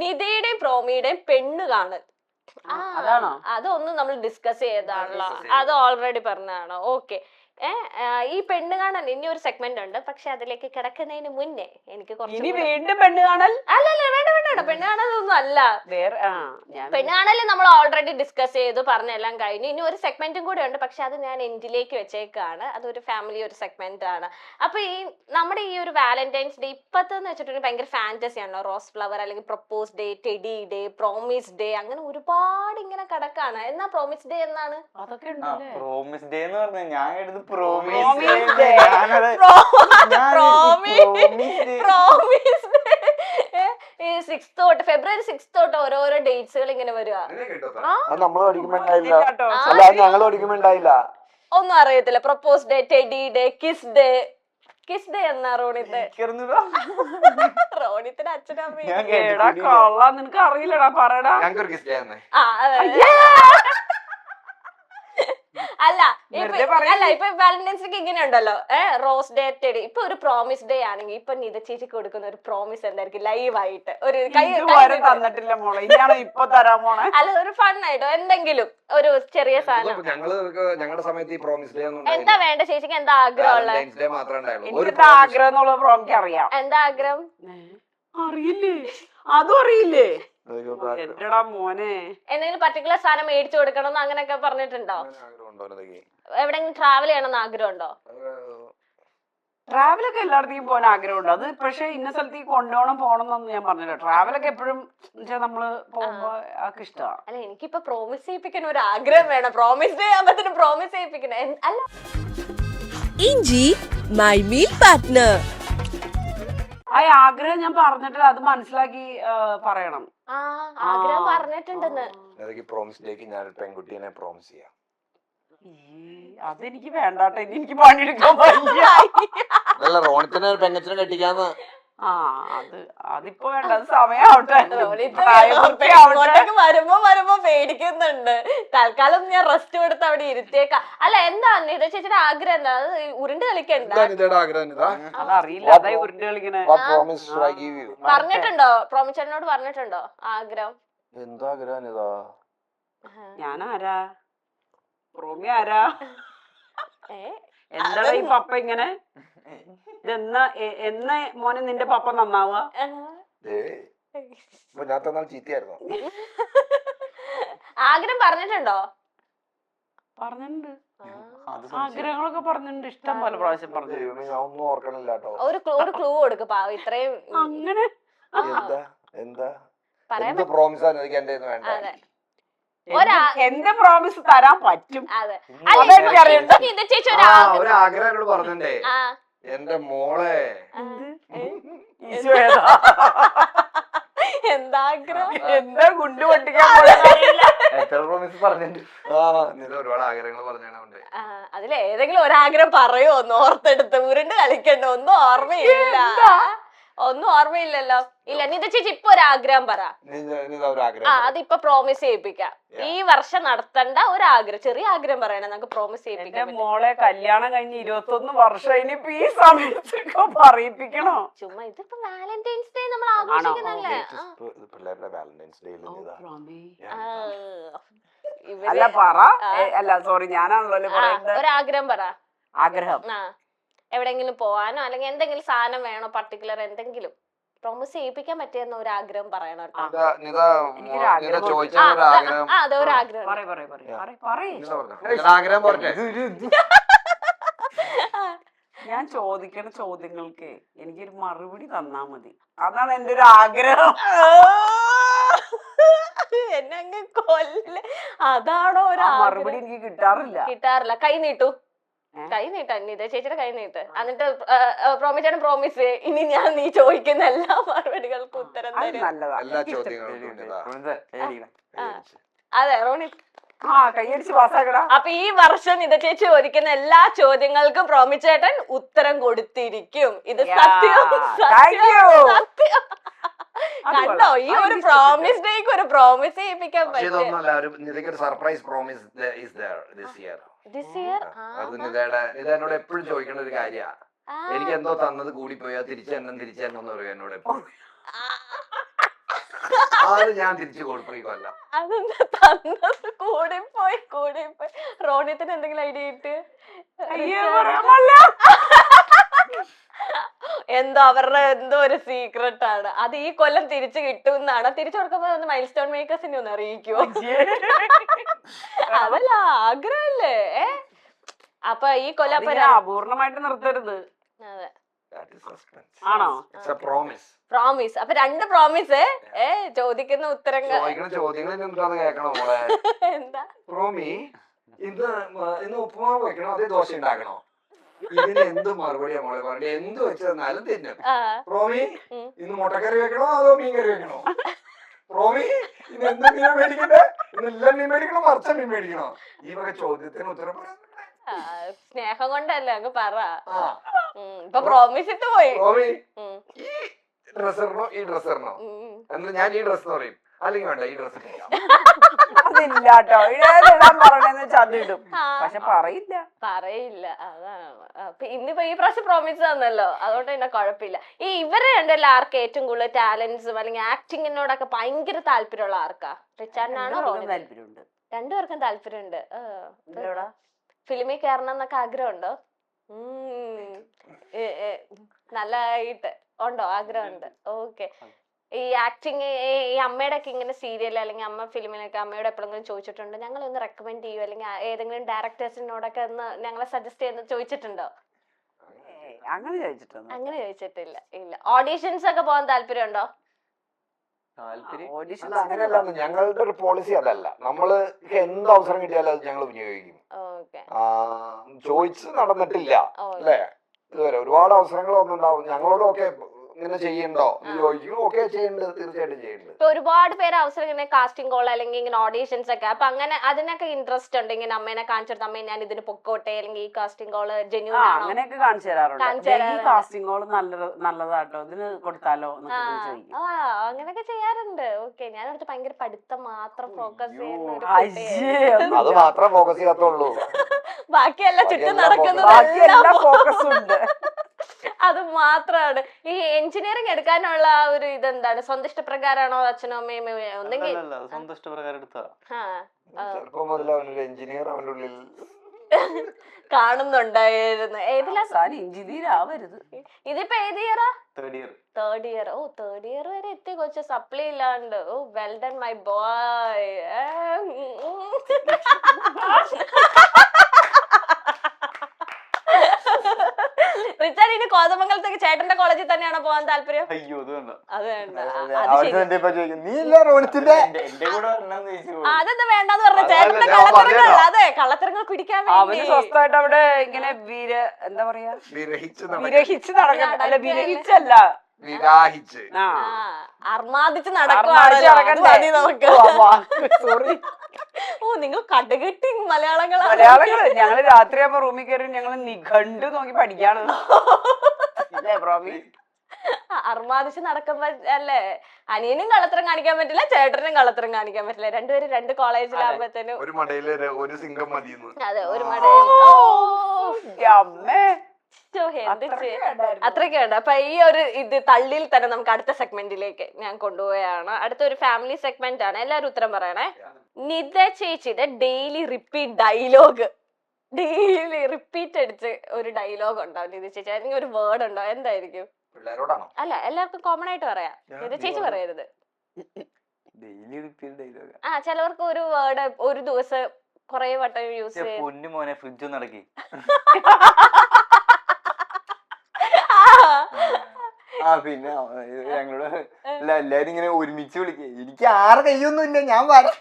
നിധിയുടെയും പ്രോമിയുടെയും പെണ്ണ് കാണൽ, അതാണോ? അതൊന്നും നമ്മൾ ഡിസ്കസ് ചെയ്തതാണല്ലോ, അത് ഓൾറെഡി പറഞ്ഞതാണോ? ഓക്കെ. ഈ പെണ്ണ് കാണൽ ഇനി ഒരു സെഗ്മെന്റ് ഉണ്ട്, പക്ഷെ അതിലേക്ക് കിടക്കുന്നതിന് മുന്നേ എനിക്ക് ഇനി വീണ്ടും പെണ്ണ് കാണൽ? അല്ലല്ല, വേണ്ട വേണ്ട, പെണ്ണ് കാണലൊന്നും അല്ല. വേറെ പെണ്ണ് കാണല് നമ്മൾ ഓൾറെഡി ഡിസ്കസ് ചെയ്തു, പറഞ്ഞെല്ലാം കഴിഞ്ഞു. ഇനി ഒരു സെഗ്മെന്റും കൂടെ ഉണ്ട്, പക്ഷെ അത് ഞാൻ എൻഡിലേക്ക് വെച്ചേക്കാണ്. അതൊരു ഫാമിലി ഒരു സെഗ്മെന്റ് ആണ്. അപ്പൊ ഈ നമ്മുടെ ഈ ഒരു വാലന്റൈൻസ് ഡേ ഇപ്പത്തെന്ന് വെച്ചിട്ടുണ്ടെങ്കിൽ ഭയങ്കര ഫാന്റസി ആണോ? റോസ് ഫ്ലവർ അല്ലെങ്കിൽ propose day, teddy day, promise day, അങ്ങനെ ഒരുപാട് ഇങ്ങനെ കിടക്കാണ്. എന്നാ പ്രോമിസ് ഡേ എന്നാണ്? അതൊക്കെ പ്രോമിസ് ഡേ എന്ന് പറഞ്ഞ ഞാൻ എടുത്ത് പ്രോമിസ് ഡേ ഈ 6th തൊട്ട് ഫെബ്രുവരി 6th തൊട്ട് ഓരോരോ ഡേറ്റ്സുകൾ ഇങ്ങനെ വരിക. അത് നമ്മള് പഠിക്കുമ്പോണ്ടായില്ല, അല്ല ഞങ്ങള് പഠിക്കുമ്പോണ്ടായില്ല. ഒന്നും അറിയത്തില്ല. Propose day, teddy day, kiss day. Kiss day എന്നാ റോണിത്ത്? റോണിത്തിന്റെ അച്ഛനമ്മ കൊള്ളാം, നിനക്ക് അറിയില്ലടാ, പറയടാ. ഞങ്ങൾക്കൊരു കിസ് ചെയ്യാന്നേ. അല്ല ഇപ്പൊ വാലന്റൈൻസ് ഡേ ഇങ്ങനെ ഉണ്ടല്ലോ, റോസ് ഡേ, ടെഡി. ഇപ്പൊ ഒരു പ്രോമിസ് ഡേ ആണെങ്കിൽ ഇപ്പൊ നിത ചേച്ചിക്ക് കൊടുക്കുന്ന ഒരു പ്രോമിസ് എന്തായിരിക്കും? ലൈവായിട്ട് ഒരു തന്നിട്ടില്ല മോളെ, ഇയാളെ ഇപ്പൊ തരാൻ പോണേ. അല്ല, ഒരു ഫണ്ണായിട്ടോ എന്തെങ്കിലും ഒരു ചെറിയ സാധനം. ഞങ്ങളുടെ സമയത്ത് ഈ പ്രോമിസ് ഡേ ഒന്നും എന്താ വേണ്ട ചേച്ചിക്ക്? എന്താ ആഗ്രഹമുള്ള? ഡേ മാത്രമേ ഉണ്ടായുള്ളൂ. എനിക്ക് ആഗ്രഹം എന്നുള്ള പ്രോമിക്ക് അറിയാം. എന്താ ആഗ്രഹം? അറിയില്ലേ? അതും അറിയില്ലേ? എന്റെടാ മോനെ, എന്തെങ്കിലും പർട്ടിക്കുലർ സാധനം മേടിച്ചു കൊടുക്കണം അങ്ങനെയൊക്കെ പറഞ്ഞിട്ടുണ്ടോ? എവിടെങ്കിലും ട്രാവൽ ചെയ്യണമെന്ന് ആഗ്രഹമുണ്ടോ? ട്രാവലൊക്കെ എല്ലായിടത്തേക്കും പോകാൻ ആഗ്രഹമുണ്ട്. അത് പക്ഷെ ഇന്ന സ്ഥലത്തേക്ക് പോണം എന്നൊന്നും ഞാൻ പറഞ്ഞില്ല. ട്രാവലൊക്കെ എപ്പോഴും നമ്മള് പോകുമ്പോ ആൾക്ക് ഇഷ്ടമാണ്. അല്ല, എനിക്കിപ്പോ പ്രോമിസ് ചെയ്യിപ്പിക്കാൻ ഒരു ആഗ്രഹം വേണം. പ്രോമിസ് ചെയ്യാൻ പ്രോമിസ് ചെയ്യിപ്പിക്കണേ. അല്ല, ഇഞ്ചി മൈ മീൽ പാർട്ട്ണർ. ആ ആഗ്രഹം ഞാൻ പറഞ്ഞിട്ടില്ല, അത് മനസ്സിലാക്കി പറയണം. ആഗ്രഹം പറഞ്ഞിട്ടുണ്ടെന്ന്. പ്രോമിസ് ഡേക്ക് ഞാൻ പെൺകുട്ടീനെ പ്രോമിസ് ചെയ്യാം. അതെനിക്ക് വേണ്ടാട്ടെ, എനിക്ക് പണിയെടുക്കാൻ പറ്റില്ല. അല്ല, റോണിത്തിനെ പെങ്ങച്ചിനെ കെട്ടിക്കാന്ന്. അതിപ്പോ വേണ്ട, അത് സമയാവട്ടെ. വരുമ്പോ പേടിക്കുന്നുണ്ട്. തൽക്കാലം ഞാൻ റെസ്റ്റ് കൊടുത്ത് അവിടെ ഇരുത്തേക്കാം. അല്ല, എന്താ നിത ചേച്ചിയുടെ ആഗ്രഹം? എന്താ? അത് ഉരുണ്ട് കളിക്കണ്ട. അതറിയില്ല, അതായി ഉരുണ്ട് കളിക്കണേ. പറഞ്ഞിട്ടുണ്ടോ? പ്രോമിച്ചേട്ടനോട് പറഞ്ഞിട്ടുണ്ടോ ആഗ്രഹം? എന്താ ആഗ്രഹം ഇതാ? ഞാനാരാ? പ്രോമി ആരാ? എന്താ ഈ പപ്പ ഇങ്ങനെ? എന്നാ മോനെ നിന്റെ പപ്പ നന്നാവുക? ചീത്തയായിരുന്നു. ആഗ്രഹം പറഞ്ഞിട്ടുണ്ടോ? പറഞ്ഞിട്ടുണ്ട്, ആഗ്രഹങ്ങളൊക്കെ പറഞ്ഞിട്ടുണ്ട്, ഇഷ്ടം പോലെ പ്രാവശ്യം പറഞ്ഞു. ഒന്നും ഓർക്കണില്ല. ഒരു ക്ലൂ കൊടുക്ക് പാവം. ഇത്രയും അങ്ങനെ എന്റെ പ്രോമിസ് തരാൻ പറ്റും. ഒരാഗ്രഹം പറഞ്ഞേ. എന്റെ മോളെ എന്താഗ്രഹം? എന്താ ഗുണ്ട് പൊട്ടിക്കാൻ ഒരുപാട് ആഗ്രഹങ്ങൾ പറഞ്ഞുണ്ട്. അതിൽ ഏതെങ്കിലും ഒരാഗ്രഹം പറയുമോ? ഒന്ന് ഓർത്തെടുത്ത് ഉരുണ്ട് കളിക്കണ്ട. ഒന്നും ഓർമ്മയില്ല. ഒന്നും ഓർമ്മയില്ലല്ലോ. ഇല്ല, നിത ചേച്ചി ഇപ്പൊ ഒരു ആഗ്രഹം പറ. അതിപ്പൊ പ്രോമിസ് ചെയ്യിപ്പിക്കാം. ഈ വർഷം നടത്തേണ്ട ഒരു ആഗ്രഹം, ചെറിയ ആഗ്രഹം പറയണേ, നമുക്ക് പ്രോമിസ് ചെയ്യിപ്പിക്കാം. മോളെ കല്യാണം കഴിഞ്ഞ് 21 വർഷം, ഇനിയിപ്പോ ഈ സമയത്തൊക്കെ പറയിപ്പിക്കണോ? ചുമ്മാ ഇതിപ്പോ വാലന്റൈൻസ് ഡേ നമ്മൾ ആഘോഷിക്കുന്നല്ലേ. അല്ല പറ. അല്ല സോറി, ഞാനാണല്ലോ പറയുന്നത്. ഒരാഗ്രഹം പറ. ആഗ്രഹം എവിടെങ്കിലും പോവാനോ അല്ലെങ്കിൽ എന്തെങ്കിലും സാധനം വേണോ? പർട്ടിക്കുലർ എന്തെങ്കിലും പ്രോമിസ് ചെയ്യിപ്പിക്കാൻ പറ്റിയെന്ന ഒരു ആഗ്രഹം പറയണം കേട്ടോ. എനിക്കൊരു ആഗ്രഹം ചോദിച്ച ആ, ഒരു ആഗ്രഹം ആ, അതെ ഒരു ആഗ്രഹം ആഗ്രഹം പറഞ്ഞേ. ഞാൻ ചോദിക്കണ ചോദ്യങ്ങൾക്ക് എനിക്കൊരു മറുപടി തന്നാ മതി, അതാണ് എന്റെ ഒരു ആഗ്രഹം. എന്നെ അങ്ങ് കൊല്ല. അതാണോ ഒരു മറുപടി എനിക്ക് കിട്ടാറില്ല. കിട്ടാറില്ല. കൈ നീട്ടു, കൈ നീട്ട നിത ചേച്ചിയുടെ കൈ നീട്ട്. എന്നിട്ട് പ്രോമിസ് പ്രോമിസ് ഇനി ഞാൻ നീ ചോദിക്കുന്ന എല്ലാ മറുപടികൾക്കും ഉത്തരം തരും. നല്ലതാ. എല്ലാ ചോദ്യങ്ങളും അതെ റോണി, കൈയടിച്ച് പാസ്സാക്കടാ. അപ്പൊ ഈ വർഷം നിത ചേച്ചി ചോദിക്കുന്ന എല്ലാ ചോദ്യങ്ങൾക്കും പ്രോമിസ് ചേട്ടൻ ഉത്തരം കൊടുത്തിരിക്കും. ഇത് സത്യം സത്യം. കണ്ടോ, ഈ ഒരു പ്രോമിസ് ഡേക്ക് ഒരു പ്രോമിസ് ചെയ്യിപ്പിക്കാൻ പറ്റും. Surprise promise this year. അത് എന്നോട് എപ്പോഴും ചോദിക്കേണ്ട ഒരു കാര്യമാണ്. എനിക്ക് എന്തോ തന്നത് കൂടിപ്പോയാ തിരിച്ചെന്നു പറയും എന്നോട് എപ്പോഴും. അത് ഞാൻ തിരിച്ചു കൊടുപ്പില്ല. അതെന്താ തന്നത് കൂടിപ്പോയി റോണിത്തിന് എന്തെങ്കിലും ഐഡിയ ഇട്ട് എന്തോ അവരുടെ എന്തോ ഒരു സീക്രട്ട് ആണ് അത്. ഈ കൊല്ലം തിരിച്ചു കിട്ടുമെന്നാണ്. തിരിച്ചു കൊടുക്കുമ്പോ ഒന്ന് മൈൽ സ്റ്റോൺ മേക്കേഴ്സിനെ ഒന്ന് അറിയിക്കുമോ? അതല്ല ആഗ്രഹല്ലേ. അപ്പൊ ഈ കൊല്ലം അപൂർണമായിട്ട് നിർത്തരുത്. അതെ ആണോ? പ്രോമിസ്. അപ്പൊ 2 പ്രോമിസ് ചോദിക്കുന്ന ഉത്തരങ്ങൾ ചോദ്യങ്ങൾ എന്താന്ന് കേൾക്കണോ മോളെ? എന്താ പ്രോമി, ഇന്ന് ഉപ്പുമാവ് വെക്കണോ അതേ ദോശ ഉണ്ടാക്കണോ? ഇതിന് എന്ത് മറുപടിയാ മോളെ പറഞ്ഞ? എന്ത് വെച്ച് തന്നാലും തിന്നും. പ്രോമി, ഇന്ന് മുട്ടക്കറി വെക്കണോ അതോ മീൻ കറി വെക്കണോ? പ്രോമി, ഇന്ന് എന്ത് മീൻ മേടിക്കണ്ടേ? ഇന്ന് എല്ലാം മീൻ മേടിക്കണോ മറിച്ച മീൻ മേടിക്കണോ? ഈ വക ചോദ്യത്തിന് ഉത്തരം പറയാൻ സ്നേഹം കൊണ്ടല്ലേ അങ്ങ് പറ. ഇപ്പൊ പ്രോമിസ് ഇട്ട് പോയി. പ്രോമി, ഈ ഡ്രസ്സറിനോ ഈ ഡ്രസ്സറിനോ? എന്ന് ഞാൻ ഈ ഡ്രസ് പറയും, അല്ലെങ്കിൽ വേണ്ട ഈ ഡ്രസ് അതില്ലാട്ടോ. ഇടാൻ പറഞ്ഞെന്ന് ചതിടും, പക്ഷെ പറയില്ല. അതാണ്. ഇന്നിപ്പോ ഈ പ്രാവശ്യം പ്രോമിസ് തന്നല്ലോ, അതുകൊണ്ട് തന്നെ കുഴപ്പമില്ല. ഈ ഇവരെ രണ്ടല്ല ആർക്ക് ഏറ്റവും കൂടുതൽ ടാലന്റ്സും അല്ലെങ്കിൽ ആക്ടിങ്ങിനോടൊക്കെ ഭയങ്കര താല്പര്യമുള്ള ആർക്കാ? റിച്ചാർഡിനാണോ റോണിന്? താല്പര്യമുണ്ട്. 2 പേർക്കും താല്പര്യമുണ്ട്. ഫിലിമിൽ കയറണം എന്നൊക്കെ ആഗ്രഹമുണ്ടോ? നല്ലതായിട്ട് ഉണ്ടോ? ആഗ്രഹമുണ്ട്. ഓക്കെ. ഈ ആക്ടിങ് ഈ അമ്മയുടെ ഒക്കെ ഇങ്ങനെ സീരിയൽ അല്ലെങ്കിൽ അമ്മ ഫിലിമിലൊക്കെ അമ്മയോട് എപ്പോഴെങ്കിലും ചോദിച്ചിട്ടുണ്ടോ ഞങ്ങളെ ഒന്ന് റെക്കമെൻഡ് ചെയ്യൂ അല്ലെങ്കിൽ ഏതെങ്കിലും ഡയറക്ടേഴ്സിനോടൊക്കെ ഒന്ന് ഞങ്ങളെ സജസ്റ്റ് ചെയ്യുന്ന ചോദിച്ചിട്ടുണ്ടോ? അങ്ങനെ ചോദിച്ചിട്ടില്ല. ഇല്ല. ഓഡീഷൻസ് ഒക്കെ പോകാൻ താല്പര്യമുണ്ടോ? അങ്ങനെയല്ല, ഞങ്ങളുടെ ഒരു പോളിസി അതല്ല. നമ്മള് എന്ത് അവസരം കിട്ടിയാലും അത് ഞങ്ങൾ വിനിയോഗിക്കും. ചോദിച്ച് നടന്നിട്ടില്ല അല്ലേ ഇതുവരെ. ഒരുപാട് അവസരങ്ങൾ ഒന്നുണ്ടാവും. ഞങ്ങളോടൊക്കെ ഇങ്ങനെ ചെയ്യണ്ടോ ചോദിക്കും. ഓക്കെ, ചെയ്യേണ്ടത് തീർച്ചയായിട്ടും ചെയ്യേണ്ടത്. ഇപ്പൊ ഒരുപാട് പേര് അവസരം ഇങ്ങനെ കാസ്റ്റിംഗ് കോൾ അല്ലെങ്കിൽ ഇങ്ങനെ ഓഡീഷൻസ് ഒക്കെ, അപ്പൊ അങ്ങനെ അതിനൊക്കെ ഇൻട്രസ്റ്റ് ഉണ്ട്? ഇങ്ങനെ അമ്മേനെ കാണിച്ചിട്ട് അമ്മ ഞാൻ ഇതിന് പൊക്കോട്ടെ അല്ലെങ്കിൽ ഈ കാസ്റ്റിംഗ് കോള് ജെന്യൂൻ ആണോ? അങ്ങനെയൊക്കെ കാണിച്ചു തരാറുണ്ട്. ഈ കാസ്റ്റിംഗ് കോള് നല്ലതാട്ടോ, ഇതിന് കൊടുത്താലോ അങ്ങനെയൊക്കെ ചെയ്യാറുണ്ട്. ഓക്കെ. ഞാനടുത്ത് ഭയങ്കര പഠിത്തം മാത്രം ഫോക്കസ് ചെയ്യുന്ന അത് മാത്രം ഫോക്കസ് ചെയ്യാത്തുള്ളൂ. ബാക്കിയല്ല ചുറ്റും നടക്കുന്നത് ഫോക്കസ് ഉണ്ട്. അത് മാത്രമാണ്. ഈ എഞ്ചിനീയറിംഗ് എടുക്കാനുള്ള ഒരു ഇതെന്താണ്? സ്വന്തം ഇഷ്ടപ്രകാരമാണോ അച്ഛനും അമ്മയും ഒന്നെങ്കിൽ സ്വന്തം ഇഷ്ടപ്രകാരം എടുത്താ? ചെറുപ്പം മുതലേ അവനൊരു എഞ്ചിനീയർ അവന്റെ ഉള്ളിൽ കാണുന്നുണ്ടായിരുന്നു. ഏതിലാ എഞ്ചിനീയർ ആവരുത്. ഇതിപ്പോ ഏത് ഇയറാ? Third year. തേർഡ് ഇയർ വരെ എത്തി കൊച്ചു. സപ്ലി ഇല്ലാണ്ട്. Oh well done my boy. Richard ഇനി കോതമംഗലത്തേക്ക് ചേട്ടന്റെ കോളേജിൽ തന്നെയാണോ പോകാൻ താല്പര്യം? അയ്യോ അത് വേണ്ട. അത് വേണ്ട. അതെന്താ വേണ്ടെന്ന് പറഞ്ഞ? ചേട്ടന്റെ കള്ളത്തരങ്ങൾ, അതെ കള്ളത്തരങ്ങൾ പിടിക്കാൻ അവന് സ്വസ്ഥമായിട്ട് അവിടെ ഇങ്ങനെ എന്താ പറയാ വിരഹിച്ച് നടക്കണം. അല്ല വിരഹിച്ചല്ല, അർമാദിച്ച് നടക്കുവാണ് നമുക്ക്. സോറി. ഓ നിങ്ങൾ കടുകെട്ടി മലയാളങ്ങളാണ്. ഞങ്ങള് രാത്രിയാകുമ്പോ റൂമിൽ കയറി ഞങ്ങള് നിഘണ്ടു നോക്കി പഠിക്കാണ്. അർമാദിച്ച് നടക്കുമ്പോ അല്ലേ അനിയനും കള്ളത്തരം കാണിക്കാൻ പറ്റില്ല, ചേട്ടനും കള്ളത്തരം കാണിക്കാൻ പറ്റില്ല. രണ്ടുപേരും 2 കോളേജിലാകുമ്പോഴത്തേനും ഒരു മടയില് ഒരു സിംഗം മതി. അതെ, ഒരു മടയിൽ. അത്രയ്ക്ക് വേണ്ട. അപ്പൊ ഈ ഒരു ഇത് തള്ളിയിൽ തന്നെ നമുക്ക് അടുത്ത സെഗ്മെന്റിലേക്ക് ഞാൻ കൊണ്ടുപോയാണ്. അടുത്തൊരു ഫാമിലി സെഗ്മെന്റ് ആണ്. എല്ലാവരും ഉത്തരം പറയണേ. നിത ചേച്ചിയുടെ daily repeat dialogue, daily repeat അടിച്ച് ഒരു ഡയലോഗ് ഉണ്ടാവും നിത ചേച്ചി, അല്ലെങ്കിൽ ഒരു വേർഡ് ഉണ്ടാവും. എന്തായിരിക്കും? പിള്ളേരോടാണോ? അല്ല, എല്ലാവർക്കും കോമൺ ആയിട്ട് പറയാം. നിത ചേച്ചി പറയരുത്. Daily repeat dialogue. ആ, ചിലവർക്ക് ഒരു വേർഡ് ഒരു ദിവസം കൊറേ വട്ടം യൂസ് ചെയ്യും. പൊന്നു മോനെ ഫ്രിഡ്ജ് ഒന്ന് നടക്കി. പിന്നെ ഞങ്ങളോട് എല്ലാരും ഇങ്ങനെ ഒരുമിച്ച് വിളിക്കേ. എനിക്ക് 6 കൈയൊന്നും ഇല്ല, ഞാൻ വരാം.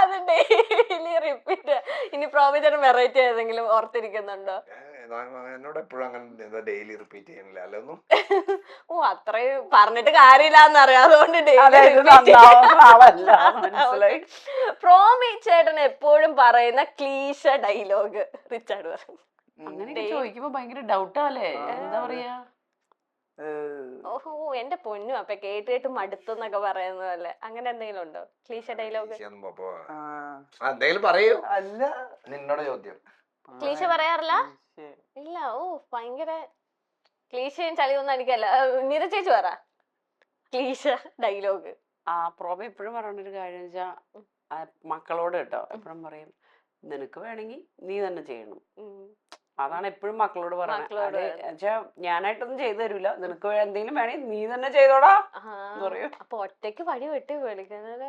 അത് ഡെയിലി റിപ്പീറ്റ്. ഇനി പ്രോമിച്ചേട്ടൻ വെറൈറ്റി ഏതെങ്കിലും ഓർത്തിരിക്കുന്നുണ്ടോ? എന്നോട് എപ്പോഴും അങ്ങനെ ഡെയിലി റിപ്പീറ്റ് ചെയ്യുന്നില്ല അല്ലൊന്നും. ഓ, അത്രയും പറഞ്ഞിട്ട് കാര്യമില്ലാന്നറിയാം, അതുകൊണ്ട് പ്രോമി ചേട്ടൻ എപ്പോഴും പറയുന്ന ക്ലീശ ഡയലോഗ് റിച്ചാർഡ് പറയും. അങ്ങനെ ചോദിക്കുമ്പോ ഭയങ്കര ഡൗട്ടാല്ലേ, എന്താ പറയാ? ഓഹോ, എന്റെ പൊന്നു, അപ്പൊ കേട്ട് മടുത്തെന്നൊക്കെ പറയുന്നതല്ലേ, അങ്ങനെ എന്തെങ്കിലും ഉണ്ടോ ക്ലീശ ഡയലോഗ്? എന്തെങ്കിലും പറയൂ. അല്ല, നിന്നോട് ചോദ്യം. ക്ലീശ പറയാറില്ല? ഇല്ല. ഓ, ഭയങ്കര ക്ലീശയും ചളിയൊന്നും എനിക്കല്ല. നിത ചേച്ചി പറ ക്ലീശ ഡയലോഗ്. പ്രോബ എപ്പോഴും പറയണൊരു കാര്യം വെച്ചാ മക്കളോട് കേട്ടോ, എപ്പോഴും പറയും നിനക്ക് വേണമെങ്കിൽ നീ തന്നെ ചെയ്യണം. അതാണ് എപ്പോഴും മക്കളോട് പറയണത്. വെച്ചാ ഞാനായിട്ടൊന്നും ചെയ്തു തരൂല, നിനക്ക് എന്തെങ്കിലും വേണമെങ്കിൽ നീ തന്നെ ചെയ്തോടാ എന്ന് പറയും. അപ്പൊ ഒറ്റയ്ക്ക് വടി വെട്ടി വിളിക്കുന്നത്.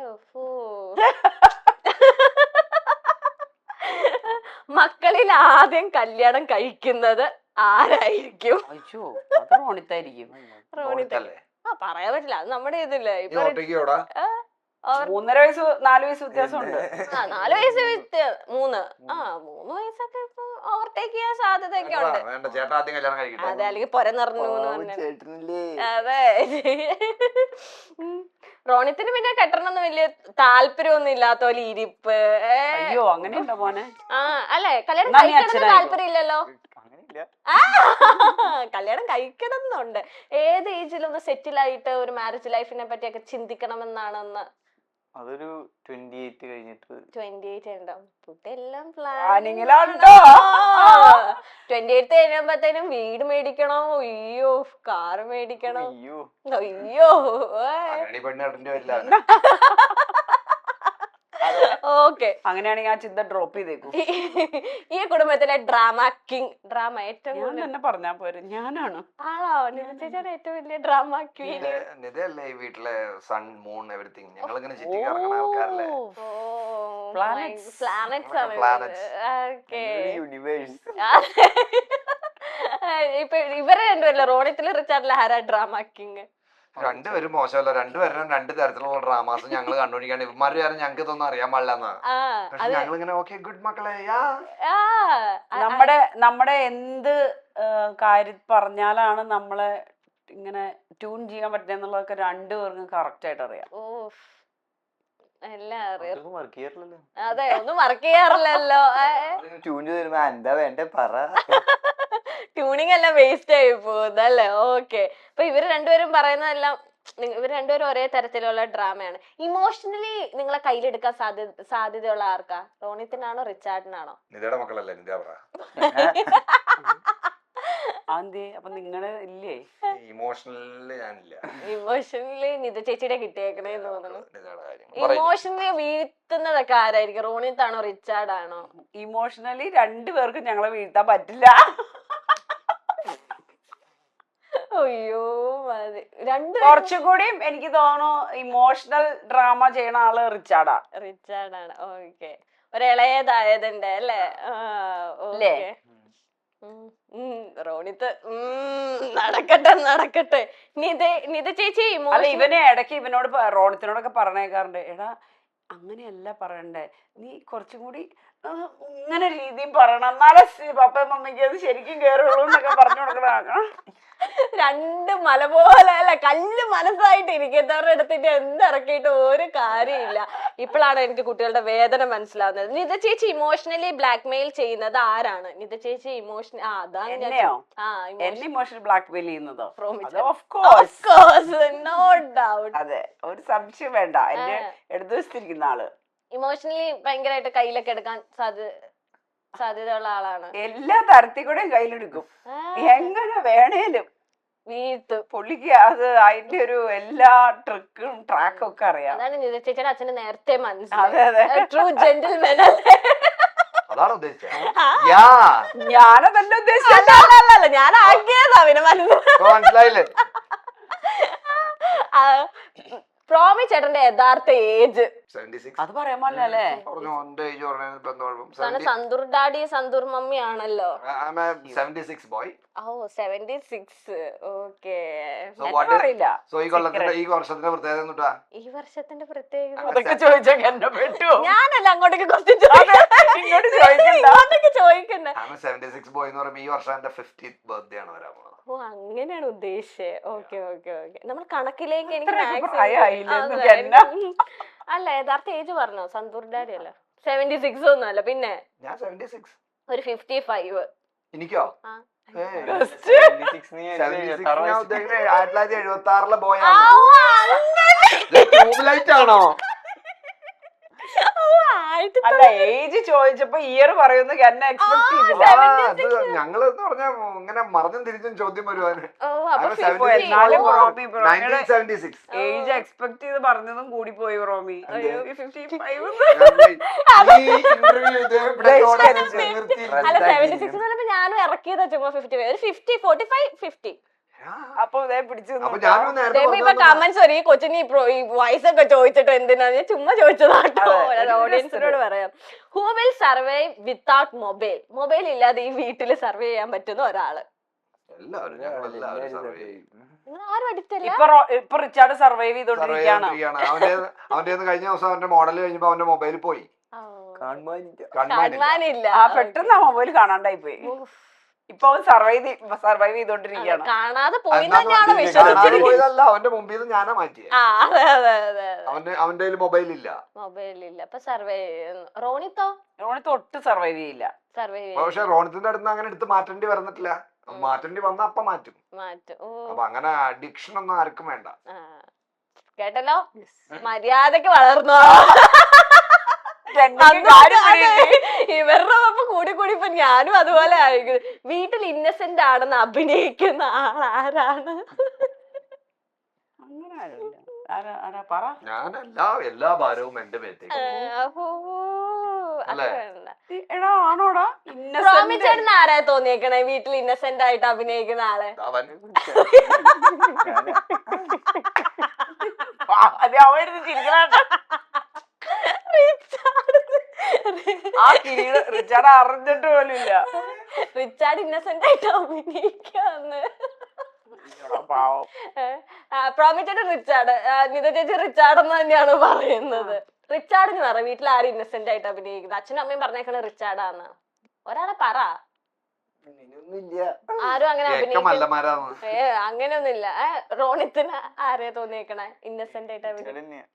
മക്കളിൽ ആദ്യം കല്യാണം കഴിക്കുന്നത് ആരായിരിക്കും? അയ്യോ, അത് റോണിത്തായിരിക്കും. റോണിത്തല്ലേ? പറയാൻ പറ്റില്ല, അത് നമ്മുടെ ഇതില്ലേ. 3.5 വയസ്സ് 4 വയസ്സ് വ്യത്യാസമുണ്ട്. 4 വയസ്സ് 3 വയസ്സൊക്കെ ഇപ്പൊ ഓവർടേക്ക് ചെയ്യാൻ സാധ്യതയൊക്കെ ഉണ്ട്. അതെ, അല്ലെങ്കിൽ പൊര നിറഞ്ഞു. അതെ. റോണിത്തിന് പിന്നെ കെട്ടണമെന്ന് വലിയ താല്പര്യമൊന്നും ഇല്ലാത്ത പോലെ ഇരിപ്പ്. അയ്യോ, അങ്ങനെയുണ്ടോ മോനെ? അല്ലെ, കല്യാണം കഴിക്കണം താല്പര്യം ഇല്ലല്ലോ. കല്യാണം കഴിക്കണം എന്നുണ്ട്. ഏത് ഏജിലൊന്ന് സെറ്റിൽ ആയിട്ട് ഒരു മാരേജ് ലൈഫിനെ പറ്റിയൊക്കെ ചിന്തിക്കണമെന്നാണെന്ന്. അതൊരു 28 കഴിഞ്ഞിട്ട്. 28 ഉണ്ടാവും. എല്ലാം 28 കഴിയുമ്പത്തേനും വീട് മേടിക്കണം, അയ്യോ കാറ് മേടിക്കണം, അയ്യോ. ഓക്കെ, അങ്ങനെയാണെങ്കിൽ ആ ചിന്ത ഡ്രോപ്പ് ചെയ്തേക്കും. ഈ കുടുംബത്തിലെ ഡ്രാമ കിങ്, ഡ്രാമ ഏറ്റവും ഞാൻ തന്നെ പറഞ്ഞാ പോരെ, ഞാനാണ്. ആളോ ചേച്ചിയാണ് ഏറ്റവും വലിയ ഡ്രാമ ക്വീൻ. നിതയല്ലേ ഈ വീട്ടിലെ സൺ മൂൺ എവരിത്തിങ്. ഞങ്ങൾ ഇങ്ങനെ ചുറ്റി കറങ്ങണ ആൾക്കാരല്ലേ. പ്ലാനറ്റ്സ് ആണ്. ഓക്കെ, ഇപ്പൊ ഇവരെ രണ്ടുപേരല്ലേ, റോണിത്തില് റിച്ചാർഡിലെ ആരാ ഡ്രാമ കിങ്? രണ്ടുപേരും മോശമല്ല, രണ്ടുപേരും 2 തരത്തിലുള്ള ഡ്രാമാസ് ഞങ്ങൾ കണ്ടുപിടിക്കാണ്ട് ഇവന്മാര് കാരണം ഞങ്ങൾക്ക് ഇതൊന്നും അറിയാൻ പാടില്ലെന്നാ. പക്ഷെ ഞങ്ങൾ ഇങ്ങനെ ഓക്കെ ഗുഡ് മക്കളെ. നമ്മുടെ എന്ത് കാര്യം പറഞ്ഞാലാണ് നമ്മളെ ഇങ്ങനെ ട്യൂൺ ചെയ്യാൻ പറ്റുക എന്നുള്ളതൊക്കെ 2 പേർക്കും കറക്റ്റ് ആയിട്ട് അറിയാം. എല്ലാം അറിയാം. അതെ, ഒന്നും വർക്ക് ചെയ്യാറില്ലല്ലോ. ട്യൂൺ ചെയ്ത് എന്താ വേണ്ടേ പറ. ട്യൂണിങ് എല്ലാം വേസ്റ്റ് ആയി പോകുന്നല്ലേ. ഓക്കെ, അപ്പൊ ഇവര് രണ്ടുപേരും പറയുന്നതെല്ലാം, ഇവർ രണ്ടുപേരും ഒരേ തരത്തിലുള്ള ഡ്രാമയാണ്. ഇമോഷണലി നിങ്ങളെ കയ്യിലെടുക്കാൻ സാധ്യതയുള്ള ആർക്കാ? റോണിത്തിനാണോ റിച്ചാർഡിനാണോ? നിതയുടെ മക്കളല്ലേ, നിത പറ. അപ്പൊ നിങ്ങള് ഇല്ലേ? ഇമോഷണലി ഞാനില്ല. ഇമോഷണലി നിത ചേച്ചിയുടെ കിട്ടിയേക്കണേന്ന് തോന്നുന്നു. ഇമോഷണലി വീഴ്ത്തുന്നതൊക്കെ ആരായിരിക്കും? റോണിത്താണോ റിച്ചാർഡാണോ? ഇമോഷണലി 2 പേർക്കും ഞങ്ങളെ വീഴ്ത്താൻ പറ്റില്ല. അയ്യോ, മതി. കുറച്ചുകൂടിയും എനിക്ക് തോന്നുന്നു ഇമോഷണൽ ഡ്രാമ ചെയ്യണ ആള് റിച്ചാർഡാണ്. ഓക്കെ, ഒരിളയതായതുണ്ട് അല്ലേ? റോണിത്ത് നടക്കട്ടെ. നിത ചേച്ചി ഇവനെ ഇടയ്ക്ക് ഇവനോട് റോണിത്തിനോടൊക്കെ പറഞ്ഞേക്കാറുണ്ട്, എടാ അങ്ങനെയല്ല പറയണ്ടേ, നീ കുറച്ചും കൂടി ഇങ്ങനെ രീതിയും പറയണം, എന്നാലേ പപ്പയും മമ്മിക്ക് അത് ശരിക്കും കേറുള്ളൂ എന്നൊക്കെ പറഞ്ഞു കൊടുക്കണ. 2 മല പോലെ അല്ല, കല്ല് മനസ്സായിട്ട് ഇരിക്കുന്നവരുടെ അടുത്തിട്ട് എന്തിറക്കിയിട്ട് ഒരു കാര്യമില്ല. ഇപ്പോഴാണ് എനിക്ക് കുട്ടികളുടെ വേദന മനസ്സിലാവുന്നത്. നിത ചേച്ചി ഇമോഷണലി ബ്ലാക്ക് മെയിൽ ചെയ്യുന്നത് ആരാണ്? നിത ചേച്ചി ഇമോഷണൽ ഇമോഷണൽ ബ്ലാക്ക് മെയിൽ ചെയ്യുന്നതോ? No doubt. അതെ, ഒരു സംശയം വേണ്ട. എന്റെ എടുത്തു വെച്ചിരിക്കുന്ന ആള് ഇമോഷണലി ഭയങ്കരമായിട്ട് കയ്യിലൊക്കെ എടുക്കാൻ സാധ്യതയുള്ള ആളാണ്. എല്ലാ തരത്തിൽ കൂടെയും കയ്യിലെടുക്കും, എങ്ങനെ വേണേലും വീഴ്ത്തു. പുള്ളിക്ക് അത് അതിന്റെ ഒരു എല്ലാ ട്രാക്കും ഒക്കെ അറിയാം. അതാണ് നിത ചേച്ചിയുടെ അച്ഛന് നേരത്തെ മനസ്സിലായി. ട്രൂ ജെന്റിൽമാൻ അല്ലേ? അതാണ് ഉദ്ദേശിച്ചത്. യാ ഞാനതല്ല ഉദ്ദേശിച്ചത്. അല്ല ഞാൻ ആക്കിയതാ പിന്നെ മനസ്സിലായില്ലേ? പ്രോമി ചേട്ടന്റെ യഥാർത്ഥ ഏജ് 76. അത് പറയാൻ പാടില്ല അല്ലേ? പറഞ്ഞു എന്റെ ഏജ് പറഞ്ഞാൽ ഇപ്പൊ എന്താ കുഴപ്പം? കാരണം സന്തൂർ ഡാഡി സന്തൂർ മമ്മി ആണല്ലോ. 76 boy. ഓ 76. ഓക്കെ. അറിയില്ല. സോ ഈ കൊല്ലത്തിന്റെ ഈ വർഷത്തിന്റെ പ്രത്യേകത എന്നിട്ടാ ഈ വർഷത്തിന്റെ പ്രത്യേകത അതൊക്കെ ചോദിച്ചൊക്കെ എന്നെ പറ്റുമോ? ഞാനല്ല അങ്ങോട്ടേക്ക് കുറച്ച് ഇങ്ങോട്ട് ചോദിക്കണ്ട. ചോദിക്കണ്ട. 76 boy എന്ന് പറയുമ്പോൾ ഈ വർഷം എന്റെ 50th ബർത്ത്ഡേ ആണ് വരാൻ പോകുന്നത്. ഓ അങ്ങനെയാണ് ഉദ്ദേശിച്ചത്. Okay okay okay. നമ്മൾ കണക്കിലേക്ക് എനിക്ക് ഇത്രയൊക്കെ maximum- പ്രായമായില്ലേ അതെ, എന്നൊക്കെ എന്നാ? അല്ല യഥാർത്ഥ ഏജ് പറഞ്ഞോ? സന്തൂർ ഡാഡി അല്ല 76 ഒന്നും അല്ല. പിന്നെ ഞാൻ 76. ഒരു 55. എനിക്കോ? ആ. 76 ഞാൻ ഉദ്ദേശിക്കുന്നത് 1976 ബോയ് ആ, ആണ്. ഓ, അങ്ങനെ. ട്യൂബ്ലൈറ്റ് ആണോ? ഓ, അല്ല ഏജ് ചോദിച്ചപ്പോ ഇയർ പറയുന്ന എന്നെ എക്സ്പെക്ട് ചെയ്തില്ല. അത് ഞങ്ങള് എന്ന് പറഞ്ഞാ ഇങ്ങനെ മറിഞ്ഞും തിരിച്ചും ചോദ്യം വരുവാന്. ഓ, അപ്പൊ I'm 50. എന്നാലും ഓ, റോബി ബ്രോയുടെ 1976. ഏജ് എക്സ്പെക്ട് ചെയ്ത് പറഞ്ഞതും കൂടി പോയി റോമി. അയ്യോ. 55. ഈ ഇന്റർവ്യൂ അല്ല 76 എന്ന് പറഞ്ഞപ്പോ ഞാനും ഇറക്കിയതാ ചുമ്മാ 55. ഒരു 50, 45, 50. അപ്പൊ ഇതേ പിടിച്ചു അപ്പൊ ഞാനും നേരത്തെ ഇപ്പൊ കമന്റ്സ് വരും ഈ കൊച്ചിന് ഈ വയസ്സൊക്കെ ചോദിച്ചിട്ട് എന്തിനാ ഞാൻ ചുമ്മാ ചോദിച്ചതാട്ടോ. ഓഡിയൻസിനോട് പറയാം. Who will survive without mobile? Mobile ഇല്ലാതെ ഈ വീട്ടിൽ സർവൈവ് ചെയ്യാൻ പറ്റുന്ന ഒരാള്. എല്ലാവരും ഞങ്ങളെല്ലാവരും സർവേ ചെയ്യും. നിങ്ങൾ ആരും അടിച്ചല്ല. ഇപ്പൊ റിച്ചാർഡ് സർവൈവ് ചെയ്തോണ്ടിരിക്കുകയാണ്. അവന്റെ കഴിഞ്ഞ ദിവസം അവന്റെ മോഡൽ കഴിഞ്ഞപ്പോ അവന്റെ മൊബൈൽ പോയി. കാണാനില്ല. ആ പെട്ടെന്ന് ആ മൊബൈൽ കാണാണ്ടായി പോയി. ഇപ്പൊ അവൻ സർവൈവ് ചെയ്തോണ്ടിരിക്കുകയാണ്. കാണാതെ പോയി തന്നെയാണോ വിശ്വസിച്ചിരിക്കുന്നത്? പോയതല്ല, അവന്റെ മുമ്പിൽ നിന്ന് ഞാനാ മാറ്റിയത്. ആ അതെ അതെ അതെ. അവന്റെ മൊബൈൽ ഇല്ല. മൊബൈൽ ഇല്ല. അപ്പൊ സർവൈവ് ചെയ്യുന്നു. റോണിത്തോ? റോണിത്ത് ഒട്ടും സർവൈവ് ചെയ്യില്ല. സർവൈവ് പക്ഷെ റോണിത്തിന്റെ അടുത്ത് അങ്ങനെ എടുത്ത് മാറ്റേണ്ടി വന്നിട്ടില്ല. മാറ്റേണ്ടി വന്ന അപ്പ മാറ്റും. മാറ്റും. ഓ, അപ്പൊ അങ്ങനെ അഡിക്ഷൻ ഒന്നും ആർക്കും വേണ്ട. ആ. കേട്ടല്ലോ, മര്യാദക്ക് വളർന്നോ. ഇവരുടെ ഒപ്പം കൂടി കൂടി ഇപ്പൊ ഞാനും അതുപോലെ ആയിരിക്കും. വീട്ടിൽ ഇന്നസെന്റ് ആണെന്ന് അഭിനയിക്കുന്ന ആളാരാണ്? ഞാൻ എല്ലാ ഭാരവും എന്റെ മേത്തേക്ക്. അല്ലേ? ആണോടാ? റോമി ചേട്ടൻ ആരാ തോന്നിയേക്കണേ വീട്ടിൽ ഇന്നസെന്റ് ആയിട്ട് അഭിനയിക്കുന്ന ആളെ? അവൻ റിച്ചാർഡ് അറിഞ്ഞിട്ട് പോലും ഇല്ല. റിച്ചാർഡ് ഇന്നസെന്റ് ആയിട്ട് അഭിനയിക്കാന്ന്. പ്രോമിച്ചേട്ടൻ റിച്ചാർഡ്, നിത ചേച്ചി റിച്ചാർഡ് എന്ന് തന്നെയാണ് പറയുന്നത്. റിച്ചാർഡിന് പറ വീട്ടിൽ ആരും ഇന്നസെന്റ് ആയിട്ട് അഭിനയിക്കുന്നത്? അച്ഛനും അമ്മയും പറഞ്ഞേക്കണ റിച്ചാർഡാന്ന്. ഒരാളെ പറ. ആരും അങ്ങനെ അഭിനയിക്കും അങ്ങനെയൊന്നുമില്ല. റോണിത്തിന് ആരെയാ തോന്നിയേക്കണേ ഇന്നസെന്റ് ആയിട്ട് അഭിനയിക്കും?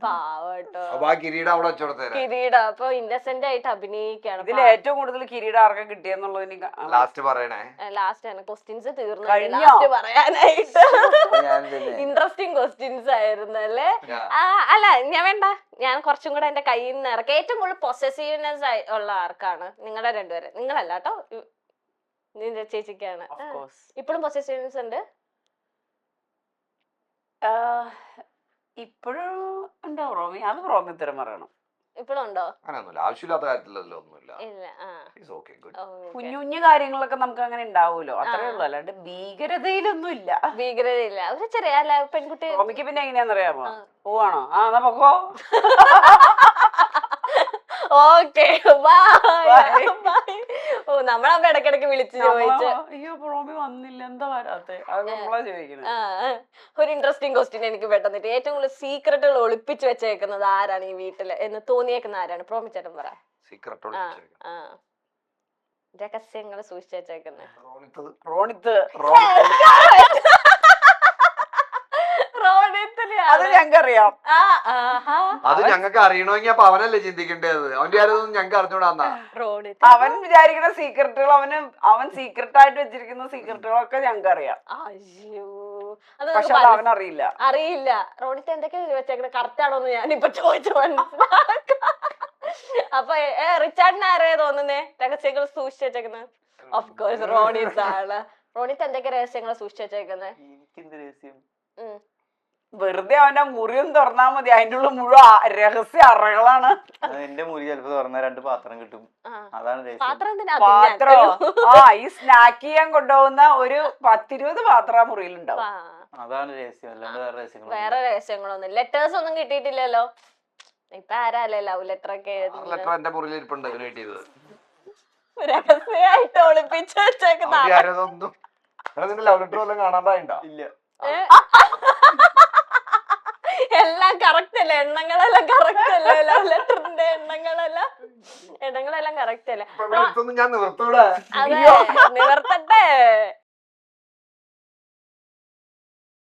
പാവട്ടോ കിരീടം അവിടെ വെച്ചോടത്തേരാ. കിരീടം അപ്പൊ ഇന്നസെന്റ് ആയിട്ട് അഭിനയിക്കാണ്. ഇതിൽ ഏറ്റവും കൂടുതൽ കിരീടം ആർക്കാ കിട്ടിയെന്നുള്ളതിന് ലാസ്റ്റ് പറയണേ. ലാസ്റ്റ് ആണ് ക്വസ്റ്റ്യൻസ് തീർന്നു. കഴിഞ്ഞോ? ലാസ്റ്റ് പറയാനായിട്ട് ഇൻട്രസ്റ്റിംഗ് ക്വസ്റ്റ്യൻസ് ആയിരുന്നു അല്ലേ? അല്ല ഞാൻ വേണ്ട, ഞാൻ കുറച്ചും കൂടെ എന്റെ കയ്യിൽ നിന്ന് ഇറക്കാം. ഏറ്റവും കൂടുതൽ പൊസസീവ്നെസ് ഉള്ള ആർക്കാണ്? നിങ്ങളുടെ രണ്ടുപേരെ. നിങ്ങളല്ല കേട്ടോ, നിന്റെ ചേച്ചിക്കാണ്. ഇപ്പോഴും പൊസസീവ്നെസ് ഉണ്ട്? ഇപ്പോഴും ഉണ്ടോ റോമി? അത് റോമി ഉത്തരം പറയണം. ഇപ്പോഴും ഉണ്ടോ? അങ്ങനെയൊന്നുമില്ല, ആവശ്യമില്ലാത്ത കാര്യത്തിലല്ലോ ഒന്നുമില്ല. ഇല്ല. കുഞ്ഞു കുഞ്ഞു കാര്യങ്ങളൊക്കെ നമുക്ക് അങ്ങനെ ഉണ്ടാവുമല്ലോ, അത്രേ ഉള്ളൂ. അല്ലാണ്ട് ഭീകരതയിലൊന്നും ഇല്ല. ഭീകരതയില്ല. ഒരു ചെറിയ പെൺകുട്ടി. റോമിക്ക് പിന്നെ എങ്ങനെയാന്നറിയാമോ? പോവാണോ? ആ എന്നാ പൊക്കോ. ഓക്കെ ഓ, നമ്മളപ്പോ ഇടക്കിടക്ക് വിളിച്ചു ചോദിച്ചു. അയ്യോ റോമി വന്നില്ല, എന്താ വരാത്തെ? അത് നമ്മളാ ചോദിക്കുന്നത്. ഒരു ഇൻട്രസ്റ്റിംഗ് ക്വസ്റ്റ്യൻ എനിക്ക് പെട്ടെന്നിട്ട്. ഏറ്റവും കൂടുതൽ സീക്രട്ടുകൾ ഒളിപ്പിച്ചു വെച്ചേക്കുന്നത് ആരാണ് ഈ വീട്ടില് എന്ന് തോന്നിയേക്കുന്ന ആരാണ്? പ്രോമിച്ചേട്ടൻ പറ. രഹസ്യങ്ങൾ സൂക്ഷിച്ചു വെച്ചേക്കുന്നത് റോണിത്ത്. അത് ഞങ്ങൾക്കറിയാം. അത് ഞങ്ങൾക്ക് അറിയണമെങ്കിൽ അപ്പൊ അവനല്ലേ ചിന്തിക്കേണ്ടത്. അവന്റെ ആരൊന്നും ഞങ്ങൾക്ക് അറിഞ്ഞൂടാന്നാ. അവൻ വിചാരിക്കുന്ന സീക്രട്ടുകൾ അവൻ സീക്രട്ട് ആയിട്ട് വെച്ചിരിക്കുന്ന സീക്രട്ടുകളൊക്കെ ഞങ്ങൾക്ക് അറിയാം. അയ്യോ, പക്ഷെ അവനറിയില്ല. അറിയില്ല. റോണിത്ത് എന്തൊക്കെ വെച്ചേക്കുന്നത് കറക്റ്റ് ആണോന്ന് ഞാനിപ്പോ ചോദിച്ചു മനസ്സിലാക്കാം. അപ്പൊ റിച്ചാർഡിന് ആരെയാ തോന്നുന്നേ രഹസ്യങ്ങൾ സൂക്ഷിച്ചു വെച്ചേക്കുന്നത്? ഓഫ് കോഴ്സ് റോണിത്ത് ആണ്. റോണിത്ത് എന്തൊക്കെ രഹസ്യങ്ങൾ സൂക്ഷിച്ചു വെച്ചേക്കുന്നത്? വെറുതെ അവന്റെ മുറിയൊന്നും തുറന്നാ മതി, അതിൻ്റെ ഉള്ളിൽ മുഴുവൻ രഹസ്യ അറകളാണ്. എന്റെ മുറി ചിലപ്പോ തുറന്ന 2 പാത്രം കിട്ടും. അതാണ് രഹസ്യം. പാത്രം ഈ സ്നാക്ക് ചെയ്യാൻ കൊണ്ടുപോകുന്ന ഒരു 10-20 പാത്രം മുറിയിലുണ്ടാവും. അതാണ് രഹസ്യം, അല്ലാണ്ട് വേറെ രഹസ്യങ്ങൾ. വേറെ രഹസ്യങ്ങളൊന്നും. ലെറ്റേഴ്സ് ഒന്നും കിട്ടിയിട്ടില്ലല്ലോ. ഇപ്പൊ ആരാല്ലേ ലവ് ലെറ്റർ ഒക്കെ ലെറ്റർ എന്റെ മുറിയിൽ ഇരിപ്പുണ്ട് കിട്ടിയത്. രഹസ്യമായിട്ട് ഒളിപ്പിച്ച് വെച്ചേക്കുന്ന ആരതൊന്നും ലവ് ലെറ്റർ വല്ലതും കാണാണ്ടായിണ്ടോ? ഇല്ല. എല്ലാം കറക്റ്റ് അല്ലേ? എണ്ണങ്ങളെല്ലാം കറക്റ്റ് അല്ലേ? ലവ് ലെറ്ററിന്റെ എണ്ണങ്ങളെല്ലാം കറക്റ്റ് അല്ലേ? ഞാൻ നിവർത്തൂടെ? അതെ, നിവർത്തട്ടെ.